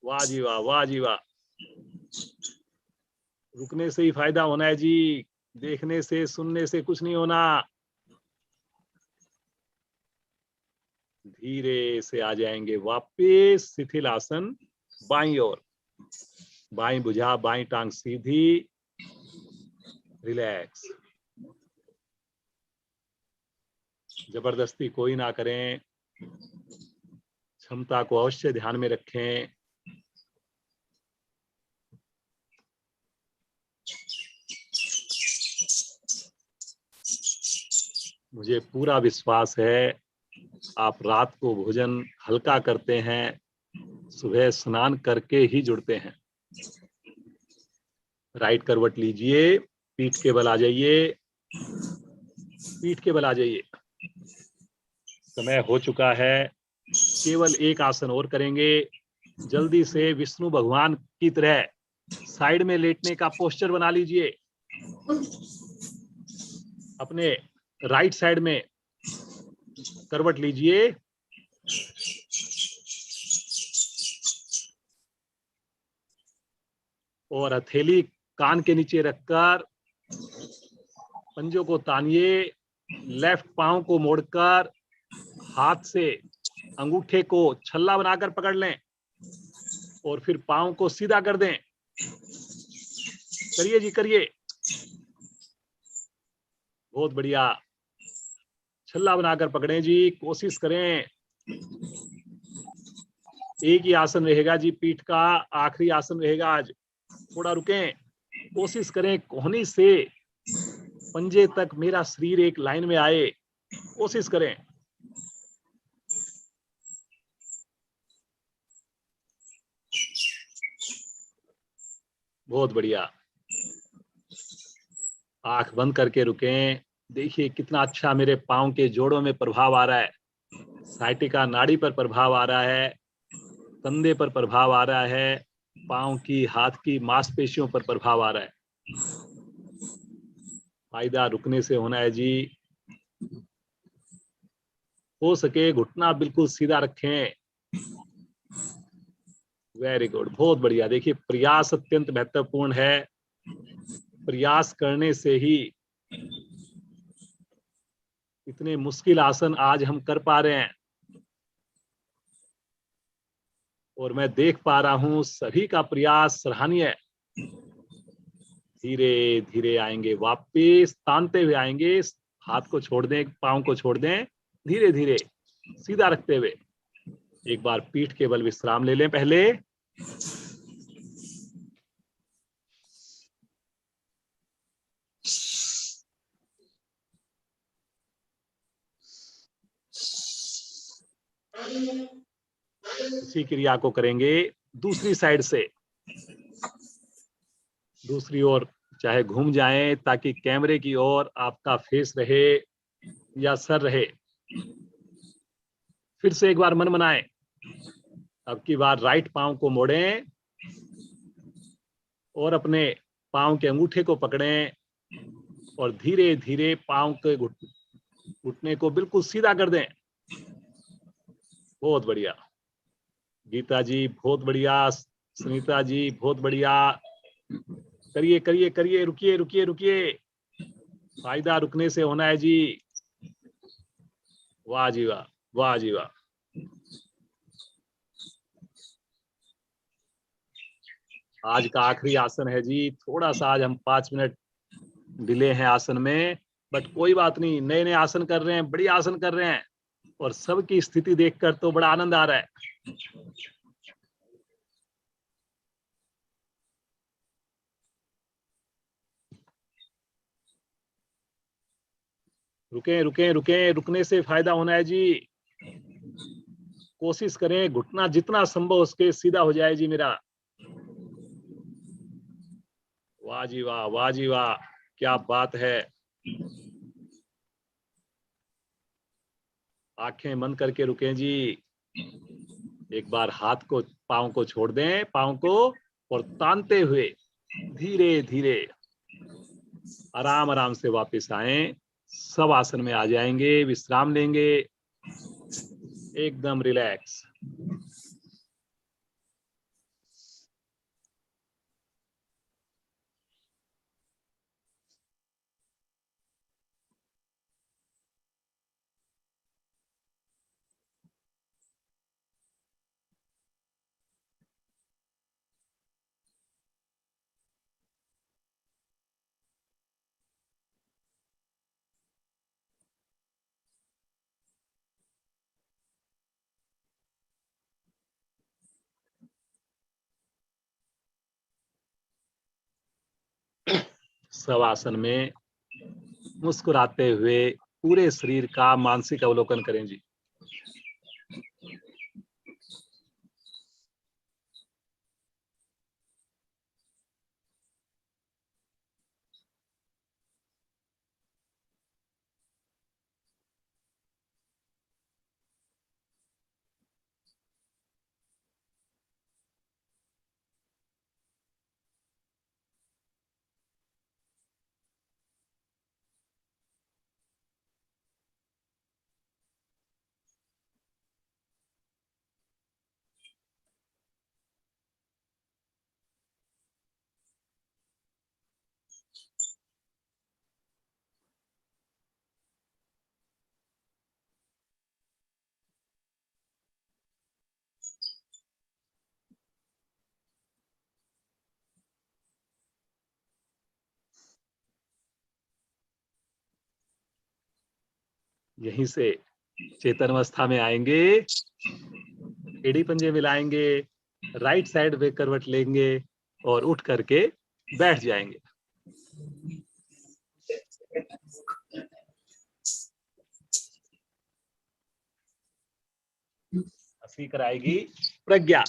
वाह जी वाह, वाह जी वाह। रुकने से ही फायदा होना है जी, देखने से सुनने से कुछ नहीं होना। धीरे से आ जाएंगे वापस शिथिल आसन बाईं ओर। बाईं भुजा बाईं टांग सीधी, रिलैक्स। जबरदस्ती कोई ना करें, क्षमता को अवश्य ध्यान में रखें। मुझे पूरा विश्वास है आप रात को भोजन हल्का करते हैं, सुबह स्नान करके ही जुड़ते हैं। राइट करवट लीजिए, पीठ के बल आ जाइए, पीठ के बल आ जाइए। समय हो चुका है, केवल एक आसन और करेंगे। जल्दी से विष्णु भगवान की तरह साइड में लेटने का पोस्चर बना लीजिए। अपने राइट साइड में करवट लीजिए, और हथेली कान के नीचे रखकर पंजों को तानिए। लेफ्ट पांव को मोड़कर हाथ से अंगूठे को छल्ला बनाकर पकड़ लें और फिर पांव को सीधा कर दें। करिए जी करिए, बहुत बढ़िया। छल्ला बनाकर पकड़ें जी, कोशिश करें। एक ही आसन रहेगा जी, पीठ का आखिरी आसन रहेगा आज। थोड़ा रुकें, कोशिश करें कोहनी से पंजे तक मेरा शरीर एक लाइन में आए, कोशिश करें। बहुत बढ़िया। आंख बंद करके रुकें। देखिए कितना अच्छा मेरे पांव के जोड़ों में प्रभाव आ रहा है, साइटिका नाड़ी पर प्रभाव आ रहा है, कंधे पर प्रभाव आ रहा है, पांव की हाथ की मांसपेशियों पर प्रभाव आ रहा है। फायदा रुकने से होना है जी। हो सके घुटना बिल्कुल सीधा रखें। वेरी गुड, बहुत बढ़िया। देखिए प्रयास अत्यंत महत्वपूर्ण है, प्रयास करने से ही इतने मुश्किल आसन आज हम कर पा रहे हैं। और मैं देख पा रहा हूं सभी का प्रयास सराहनीय है। धीरे धीरे आएंगे, वापस तानते हुए आएंगे, हाथ को छोड़ दें, पाँव को छोड़ दें, धीरे धीरे सीधा रखते हुए एक बार पीठ के बल विश्राम ले लें पहले। इसी क्रिया को करेंगे दूसरी साइड से, दूसरी ओर चाहे घूम जाएं ताकि कैमरे की ओर आपका फेस रहे या सर रहे। फिर से एक बार मन बनाएं। अब की बार राइट पांव को मोड़ें और अपने पांव के अंगूठे को पकड़ें और धीरे धीरे पांव के घुटने को बिल्कुल सीधा कर दें। बहुत बढ़िया गीता जी, बहुत बढ़िया सुनीता जी, बहुत बढ़िया। करिए करिए करिए, रुकिए रुकिए रुकिए, फायदा रुकने से होना है जी। वाह जी वाह, वाह जी वाह। आज का आखिरी आसन है जी। थोड़ा सा आज हम 5 मिनट डिले हैं आसन में, बट कोई बात नहीं, नए नए आसन कर रहे हैं, बढ़िया आसन कर रहे हैं और सबकी स्थिति देखकर तो बड़ा आनंद आ रहा है। रुके रुके रुके, रुकने से फायदा होना है जी। कोशिश करें घुटना जितना संभव उसके सीधा हो जाए जी मेरा। वाह जी वाह, वाह जी वाह, क्या बात है। आंखें बंद करके रुकें जी। एक बार हाथ को, पाँव को छोड़ दें, पाँव को, और तानते हुए धीरे धीरे आराम आराम से वापस आएं। सब आसन में आ जाएंगे, विश्राम लेंगे, एकदम रिलैक्स। सब आसन में मुस्कुराते हुए पूरे शरीर का मानसिक अवलोकन करें जी। यहीं से चेतन अवस्था में आएंगे, एड़ी पंजे मिलाएंगे, राइट साइड पे करवट लेंगे और उठ करके बैठ जाएंगे। हंसी कराएगी प्रज्ञा।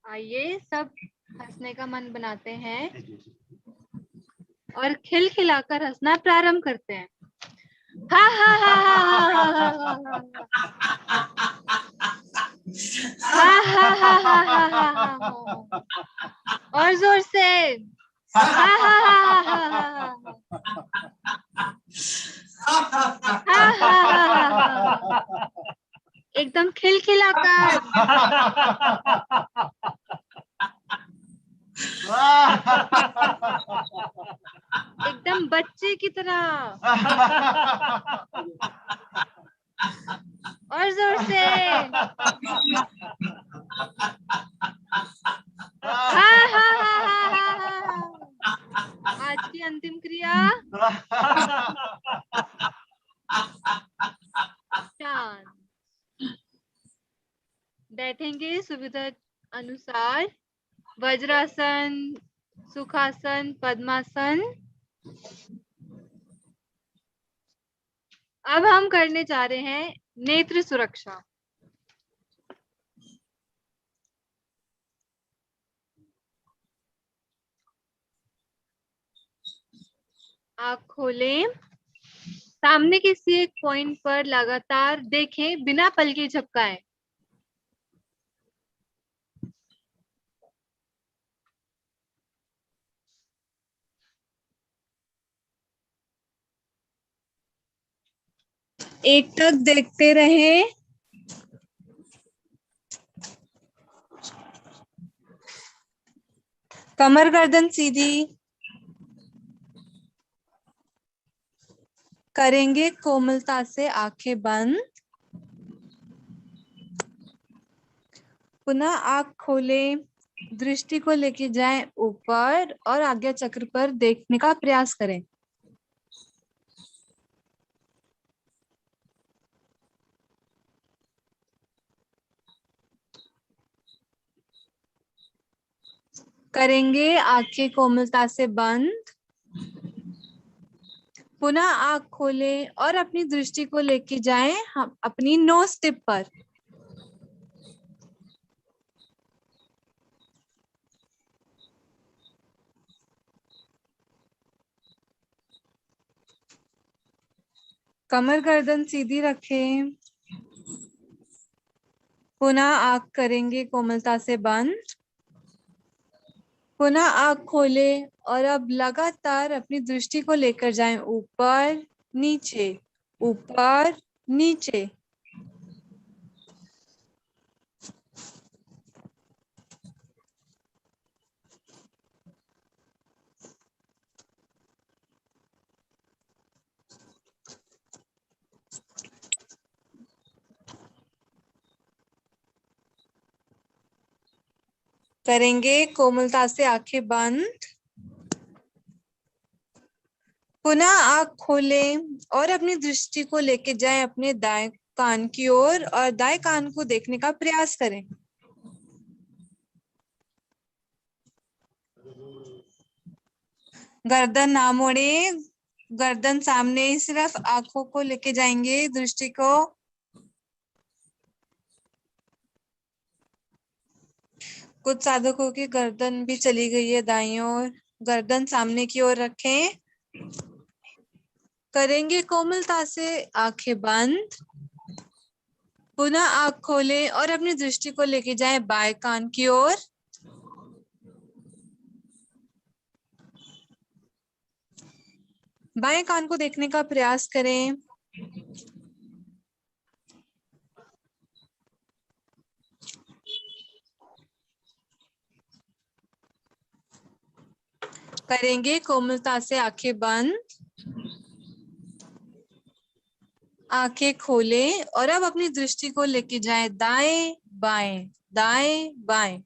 आइए सब हंसने का मन बनाते हैं और खिलखिलाकर हंसना प्रारंभ करते हैं। हा हा हा हा हा हा हा हा हा हा, और जोर से हा हा हा हा हा हा, एकदम खिलखिलाकर, एकदम बच्चे की तरह और जोर से। हा हा हा हा हा हा। आज की अंतिम क्रिया शांत। बैठेंगे सुविधा अनुसार, वज्रासन, सुखासन, पद्मासन। अब हम करने जा रहे हैं नेत्र सुरक्षा। आँख खोलें, सामने किसी एक पॉइंट पर लगातार देखें बिना पलके झपकाएं। एक टक देखते रहें। कमर गर्दन सीधी। करेंगे कोमलता से आंखें बंद। पुनः आंख खोलें, दृष्टि को लेके जाएं ऊपर और आज्ञा चक्र पर देखने का प्रयास करें। करेंगे आंखें कोमलता से बंद। पुनः आंख खोलें और अपनी दृष्टि को लेके जाएं हम अपनी नोज टिप पर। कमर गर्दन सीधी रखें। पुनः आंख करेंगे कोमलता से बंद। पुनः आंख खोलें और अब लगातार अपनी दृष्टि को लेकर जाएं ऊपर नीचे, ऊपर नीचे। करेंगे कोमलता से आंखें बंद। पुनः आंख खोलें और अपनी दृष्टि को लेके जाएं अपने दाएं कान की ओर और दाएं कान को देखने का प्रयास करें। गर्दन ना मोड़े, गर्दन सामने, सिर्फ आंखों को लेके जाएंगे दृष्टि को। कुछ साधकों की गर्दन भी चली गई है दाईं ओर। गर्दन सामने की ओर रखें। करेंगे कोमलता से आंखें बंद। पुनः आंख खोलें और अपनी दृष्टि को लेके जाएं बाएं कान की ओर। बाएं कान को देखने का प्रयास करें। करेंगे कोमलता से आंखें बंद। आंखें खोलें और अब अपनी दृष्टि को लेके जाएं दाएं बाएं, दाएं बाएं।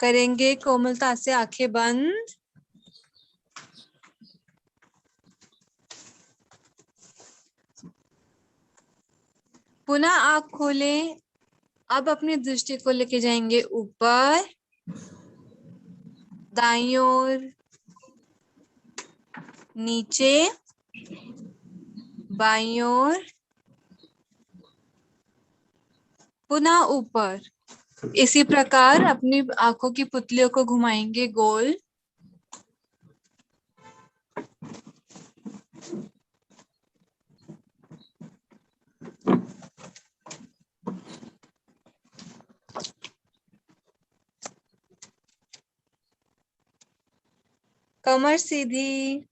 करेंगे कोमलता से आंखें बंद। पुनः आंख खोलें। अब अपनी दृष्टि को लेके जाएंगे ऊपर, दाईं ओर, नीचे, बाईं ओर, पुनः ऊपर। इसी प्रकार अपनी आंखों की पुतलियों को घुमाएंगे गोल। कमर सीधी।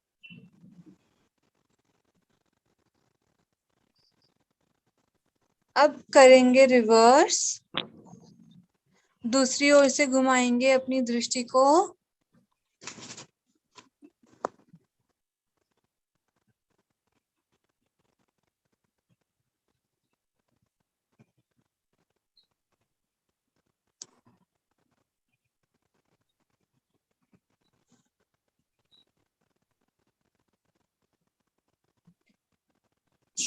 अब करेंगे रिवर्स, दूसरी ओर से घुमाएंगे अपनी दृष्टि को।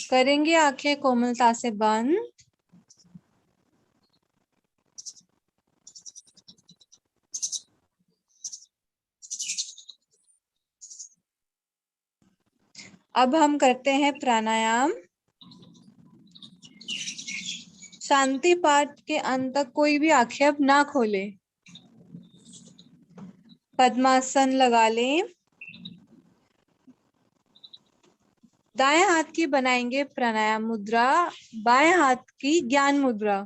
करेंगे आंखें कोमलता से बंद। अब हम करते हैं प्राणायाम। शांति पाठ के अंत तक कोई भी आंखें अब ना खोले। पद्मासन लगा लें। दाएं हाथ की बनाएंगे प्राणायाम मुद्रा, बाएं हाथ की ज्ञान मुद्रा।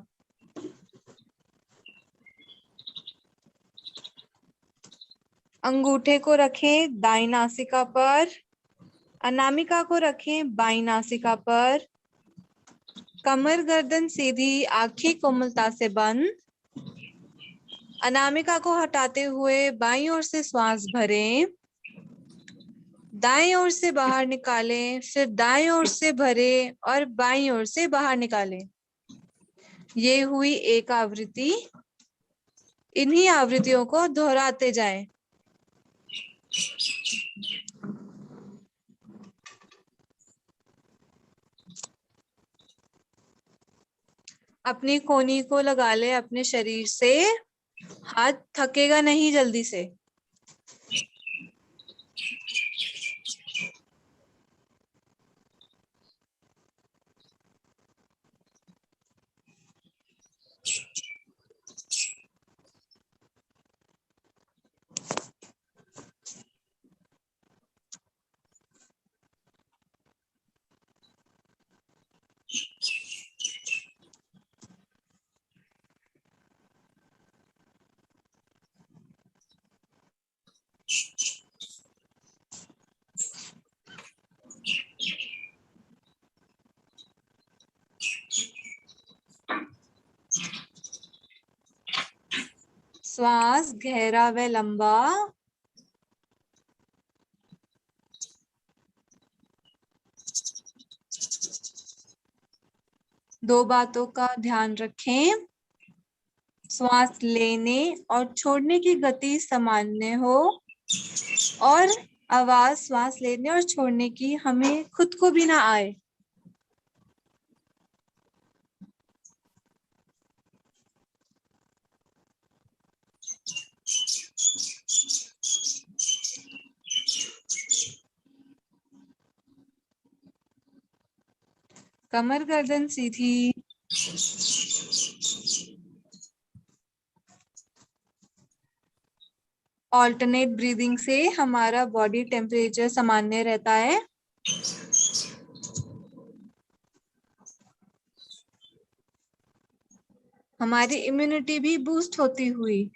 अंगूठे को रखें दाईं नासिका पर, अनामिका को रखें बाईं नासिका पर। कमर गर्दन सीधी, आंखें कोमलता से बंद। अनामिका को हटाते हुए बाईं ओर से श्वास भरें, दाएं ओर से बाहर निकालें, फिर दाएं ओर से भरें और बाईं ओर से बाहर निकालें। ये हुई एक आवृत्ति। इन्हीं आवृत्तियों को दोहराते जाएं। अपनी कोहनी को लगा ले अपने शरीर से, हाथ थकेगा नहीं जल्दी से। श्वास गहरा व लंबा। दो बातों का ध्यान रखें, श्वास लेने और छोड़ने की गति सामान्य हो और आवाज श्वास लेने और छोड़ने की हमें खुद को भी ना आए। कमर गर्दन सीधी। ऑल्टरनेट ब्रीदिंग से हमारा बॉडी टेम्परेचर सामान्य रहता है। हमारी इम्यूनिटी भी बूस्ट होती हुई।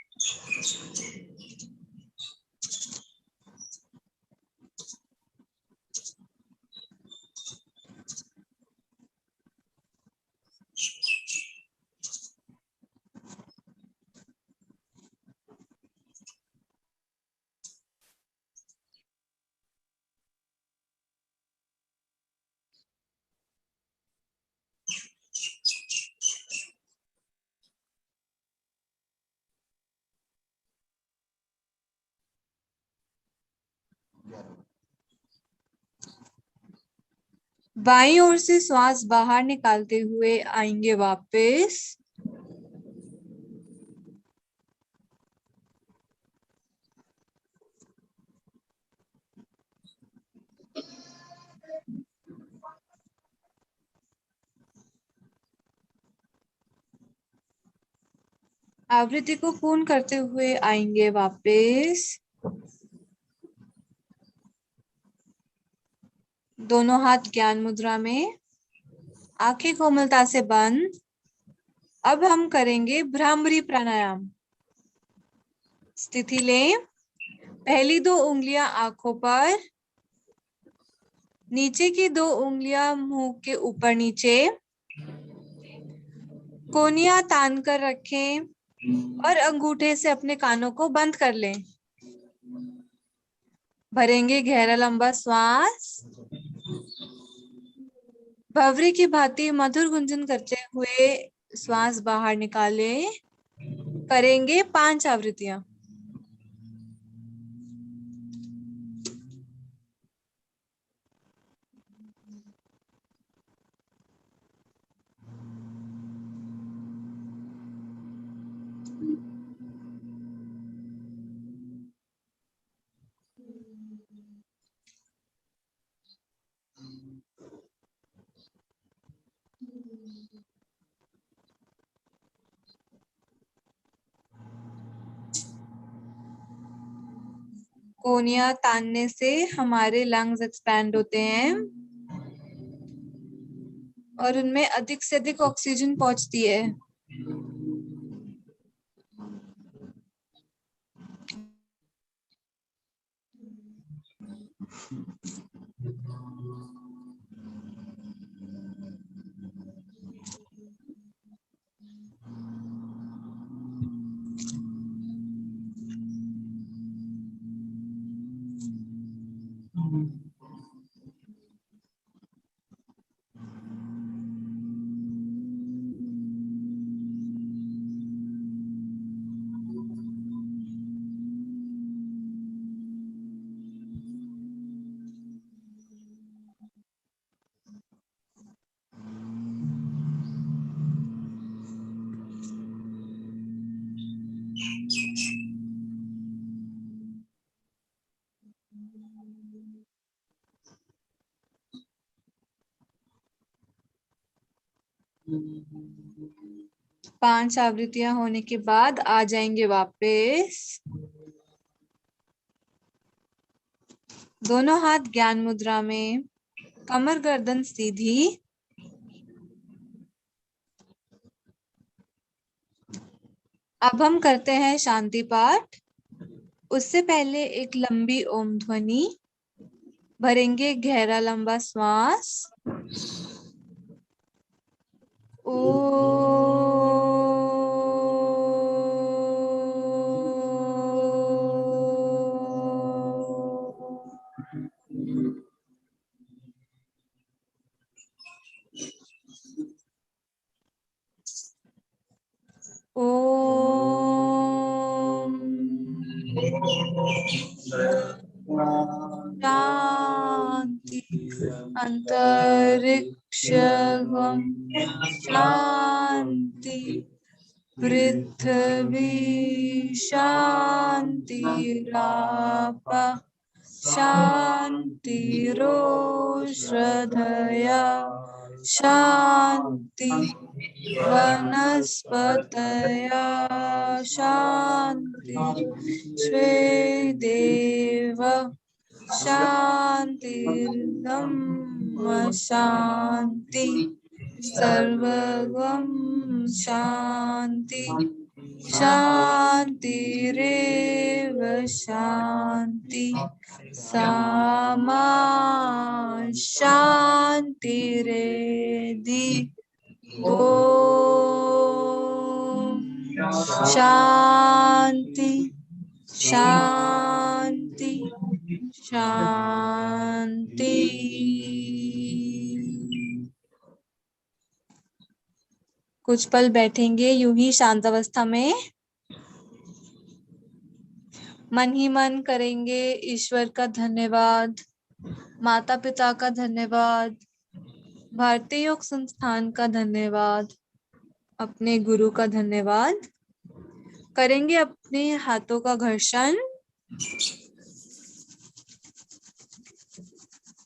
बाईं ओर से श्वास बाहर निकालते हुए आएंगे वापस। आवृत्ति को पूर्ण करते हुए आएंगे वापस। दोनों हाथ ज्ञान मुद्रा में, आंखें कोमलता से बंद। अब हम करेंगे भ्रामरी प्राणायाम। स्थिति लें, पहली 2 उंगलियां आंखों पर, नीचे की 2 उंगलियां मुंह के ऊपर नीचे, कोहनियां तान कर रखें और अंगूठे से अपने कानों को बंद कर लें। भरेंगे गहरा लंबा श्वास। भंवरे की भांति मधुर गुंजन करते हुए श्वास बाहर निकालें। करेंगे 5 आवृत्तियां। कोहनियां तानने से हमारे लंग्स एक्सपैंड होते हैं और उनमें अधिक से अधिक ऑक्सीजन पहुंचती है। पांच आवृत्तियां होने के बाद आ जाएंगे वापस। दोनों हाथ ज्ञान मुद्रा में, कमर गर्दन सीधी। अब हम करते हैं शांति पाठ। उससे पहले एक लंबी ओम ध्वनि। भरेंगे गहरा लंबा श्वास। ओम शांति। अंतरिक्षं शांति। पृथ्वी शांतिरापः शांतिरोषधयः शांति। वनस्पतयः शांति। स्वेदेव शांतिर्ब्रह्म शांति। सर्वगं शांति। शांतिरेव शांति। सामा शांतिरेधि। ओम शांति शांति शांति। कुछ पल बैठेंगे यूं ही शांत अवस्था में। मन ही मन करेंगे ईश्वर का धन्यवाद, माता पिता का धन्यवाद, भारतीय योग संस्थान का धन्यवाद, अपने गुरु का धन्यवाद। करेंगे अपने हाथों का घर्षण।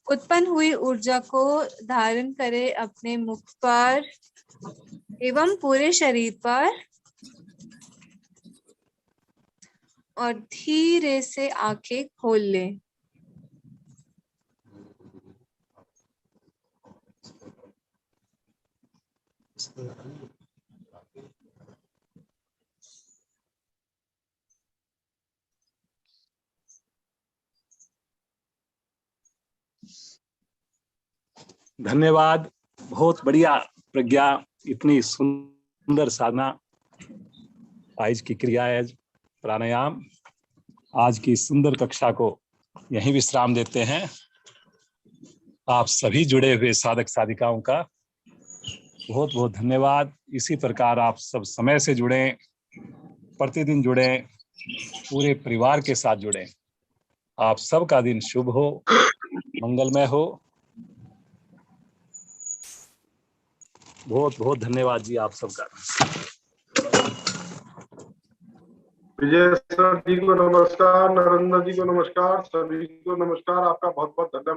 उत्पन्न हुई ऊर्जा को धारण करें अपने मुख पर एवं पूरे शरीर पर और धीरे से आंखें खोल लें। धन्यवाद, बहुत बढ़िया प्रज्ञा, इतनी सुंदर साधना। आज की क्रिया है प्राणायाम। आज की सुंदर कक्षा को यहीं विश्राम देते हैं। आप सभी जुड़े हुए साधक साधिकाओं का बहुत बहुत धन्यवाद। इसी प्रकार आप सब समय से जुड़ें, प्रतिदिन जुड़ें, पूरे परिवार के साथ जुड़ें। आप सबका दिन शुभ हो, मंगलमय हो। बहुत बहुत धन्यवाद जी आप सबका। विजय सर जी को नमस्कार, नरेंद्र जी को नमस्कार, सभी को नमस्कार। आपका बहुत बहुत धन्यवाद।